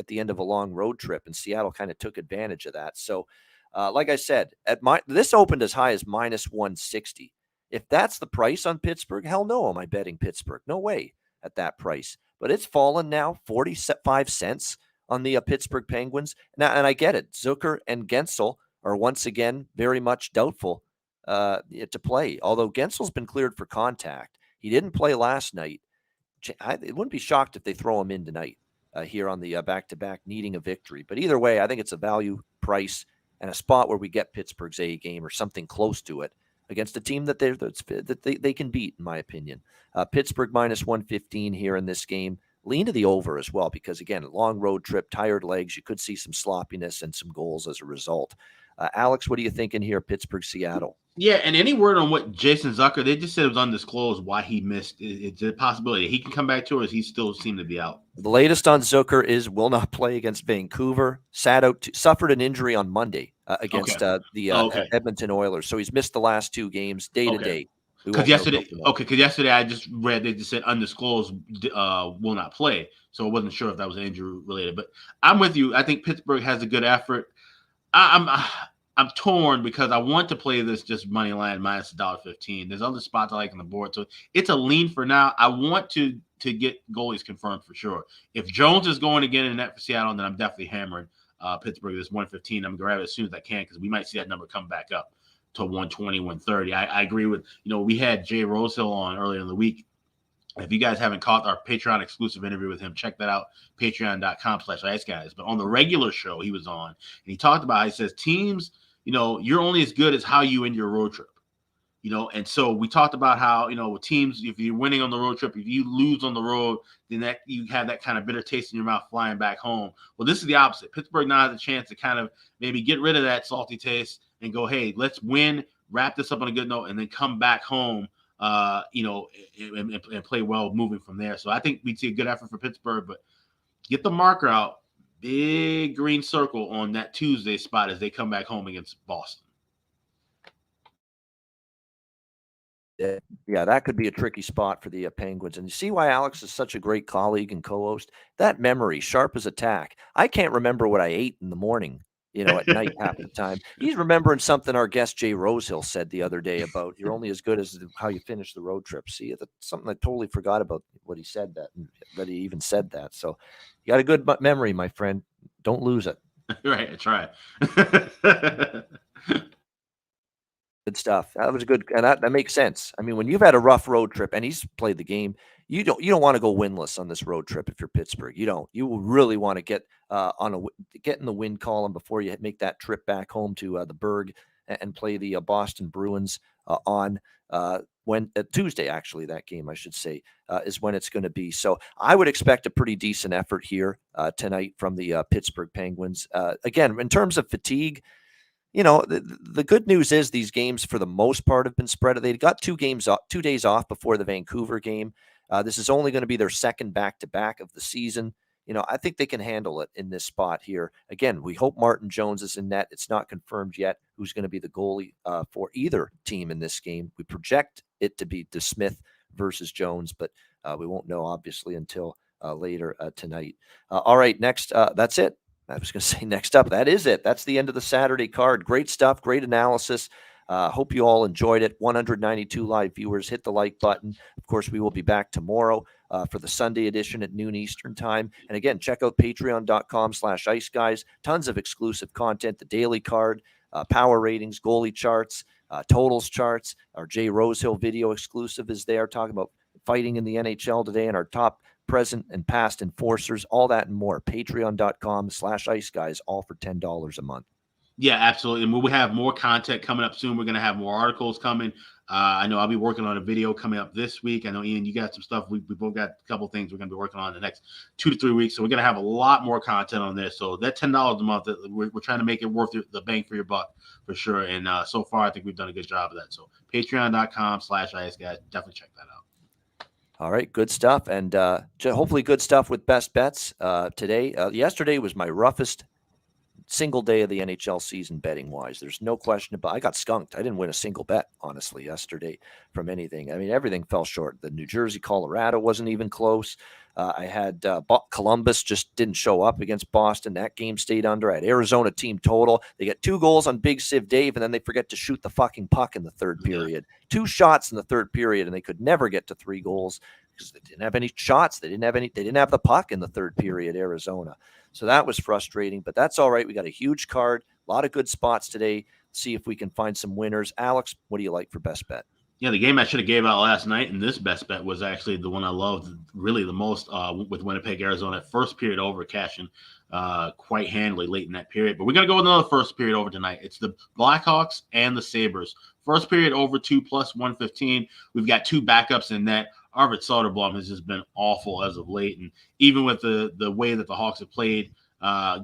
the end of a long road trip. And Seattle kind of took advantage of that. So, like I said, this opened as high as minus 160. If that's the price on Pittsburgh, hell no, am I betting Pittsburgh? No way at that price. But it's fallen now 45 cents on the Pittsburgh Penguins. Now, and I get it. Zucker and Gensel are once again very much doubtful to play, although Gensel's been cleared for contact. He didn't play last night. It wouldn't be shocked if they throw him in tonight here on the back-to-back, needing a victory. But either way, I think it's a value price and a spot where we get Pittsburgh's A game or something close to it against a team that they can beat, in my opinion. Pittsburgh minus 115 here in this game. Lean to the over as well, because, again, long road trip, tired legs. You could see some sloppiness and some goals as a result. Alex, what are you thinking here, Pittsburgh, Seattle? Yeah, and any word on what Jason Zucker, they just said it was undisclosed why he missed. It's a possibility he can come back to, or does he still seem to be out? The latest on Zucker is will not play against Vancouver. Suffered an injury on Monday against the Edmonton Oilers. So he's missed the last 2 games day to day. Because yesterday I just read they just said undisclosed will not play. So I wasn't sure if that was injury related. But I'm with you. I think Pittsburgh has a good effort. I'm torn because I want to play this just money line minus $1.15. There's other spots I like on the board. So it's a lean for now. I want to get goalies confirmed for sure. If Jones is going again in net for Seattle, then I'm definitely hammering Pittsburgh this 115. I'm going to grab it as soon as I can because we might see that number come back up to 120, 130. I agree with, we had Jay Rosehill on earlier in the week. If you guys haven't caught our Patreon exclusive interview with him, check that out, patreon.com/iceguys. But on the regular show he was on, and he talked about, he says, teams, you're only as good as how you end your road trip. And so we talked about how, with teams, if you're winning on the road trip, if you lose on the road, then that you have that kind of bitter taste in your mouth flying back home. Well, this is the opposite. Pittsburgh now has a chance to kind of maybe get rid of that salty taste and go, hey, let's win, wrap this up on a good note, and then come back home, and play well moving from there. So I think we'd see a good effort for Pittsburgh, but get the marker out, big green circle on that Tuesday spot as they come back home against Boston. Yeah, that could be a tricky spot for the Penguins. And you see why Alex is such a great colleague and co-host? That memory, sharp as a tack. I can't remember what I ate in the morning, at night half the time. He's remembering something our guest Jay Rosehill said the other day about you're only as good as how you finish the road trip. See, that's something I totally forgot about what he said, that he even said that. So you got a good memory, my friend. Don't lose it. Right, that's right. Good stuff. That was good, and that makes sense. I mean, when you've had a rough road trip, and he's played the game, you don't want to go winless on this road trip if you're Pittsburgh. You don't. You will really want to get in the win column before you make that trip back home to the Berg and play the Boston Bruins on Tuesday. Actually, that game I should say is when it's going to be. So I would expect a pretty decent effort here tonight from the Pittsburgh Penguins. Again, in terms of fatigue. The good news is these games, for the most part, have been spread. They got 2 days off before the Vancouver game. This is only going to be their second back-to-back of the season. I think they can handle it in this spot here. Again, we hope Martin Jones is in net. It's not confirmed yet who's going to be the goalie for either team in this game. We project it to be DeSmith versus Jones, but we won't know, obviously, until later tonight. All right, next, that's it. I was going to say next up. That is it. That's the end of the Saturday card. Great stuff. Great analysis. Hope you all enjoyed it. 192 live viewers. Hit the like button. Of course, we will be back tomorrow for the Sunday edition at noon Eastern time. And again, check out patreon.com/iceguys. Tons of exclusive content, the daily card, power ratings, goalie charts, totals charts. Our Jay Rosehill video exclusive is there, talking about fighting in the NHL today and our top present and past enforcers, all that and more. Patreon.com/iceguys, all for $10 a month. Yeah, absolutely. And we'll have more content coming up soon. We're going to have more articles coming. I know I'll be working on a video coming up this week. I know, Ian, you got some stuff. We both got a couple things we're going to be working on the next 2 to 3 weeks. So we're going to have a lot more content on there. So that $10 a month, we're trying to make it worth the bang for your buck for sure. And so far, I think we've done a good job of that. So patreon.com/iceguys, definitely check that out. All right, good stuff. And hopefully good stuff with best bets today. Yesterday was my roughest single day of the NHL season betting wise. There's no question about it. I got skunked. I didn't win a single bet, honestly, yesterday from anything. I mean, everything fell short. The New Jersey, Colorado wasn't even close. I had Columbus just didn't show up against Boston. That game stayed under. I had Arizona team total. They get 2 goals on Big Siv Dave, and then they forget to shoot the fucking puck in the third period. 2 shots in the third period, and they could never get to 3 goals because they didn't have any shots. They didn't have the puck in the third period, Arizona. So that was frustrating, but that's all right. We got a huge card, a lot of good spots today. See if we can find some winners. Alex, what do you like for best bet? Yeah, the game I should have gave out last night, and this best bet was actually the one I loved really the most with Winnipeg, Arizona. First period over, cashing quite handily late in that period. But we're going to go with another first period over tonight. It's the Blackhawks and the Sabres. First period over 2 plus 115. We've got 2 backups in net. Arvid Soderblom has just been awful as of late. And even with the way that the Hawks have played,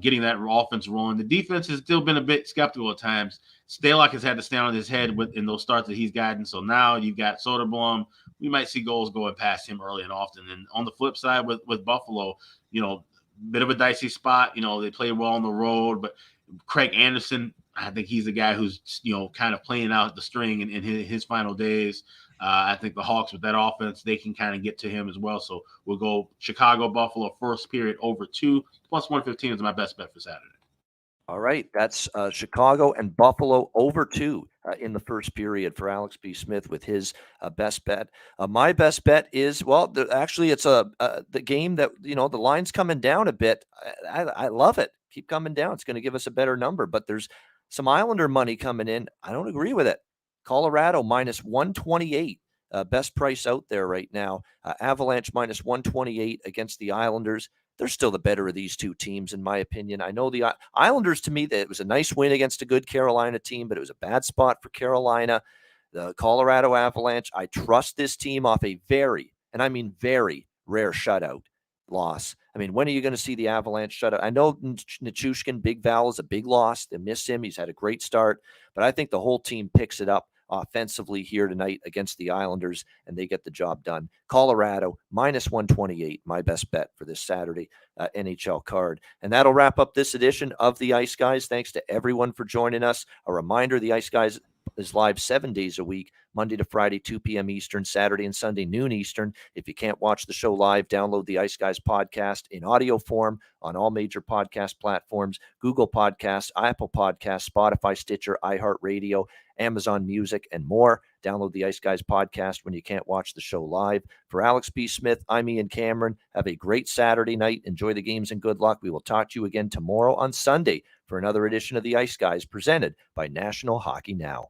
getting that offense rolling, the defense has still been a bit skeptical at times. Stalock has had to stand on his head in those starts that he's gotten. So now you've got Soderblom. We might see goals going past him early and often. And on the flip side with Buffalo, bit of a dicey spot. They play well on the road, but Craig Anderson, I think he's the guy who's, kind of playing out the string in his final days. I think the Hawks with that offense, they can kind of get to him as well. So we'll go Chicago, Buffalo, first period over 2 plus 115 is my best bet for Saturday. All right. That's Chicago and Buffalo over 2 in the first period for Alex B. Smith with his best bet. My best bet is, actually it's the game that, the line's coming down a bit. I love it. Keep coming down. It's going to give us a better number, but there's some Islander money coming in. I don't agree with it. Colorado minus 128, best price out there right now. Avalanche minus 128 against the Islanders. They're still the better of these 2 teams, in my opinion. I know the Islanders, to me, it was a nice win against a good Carolina team, but it was a bad spot for Carolina. The Colorado Avalanche, I trust this team off a very, and I mean very, rare shutout loss. I mean, when are you going to see the Avalanche shutout? I know Nichushkin, Big Val, is a big loss. They miss him. He's had a great start, but I think the whole team picks it up offensively here tonight against the Islanders, and they get the job done. Colorado minus 128, my best bet for this Saturday NHL card. And that'll wrap up this edition of the Ice Guys. Thanks to everyone for joining us. A reminder, the Ice Guys is live 7 days a week, Monday to Friday, 2 p.m. Eastern, Saturday and Sunday, noon Eastern. If you can't watch the show live, download the Ice Guys podcast in audio form on all major podcast platforms, Google Podcasts, Apple Podcasts, Spotify, Stitcher, iHeartRadio, Amazon Music, and more. Download the Ice Guys podcast when you can't watch the show live. For Alex B. Smith, I'm Ian Cameron. Have a great Saturday night. Enjoy the games and good luck. We will talk to you again tomorrow on Sunday for another edition of the Ice Guys presented by National Hockey Now.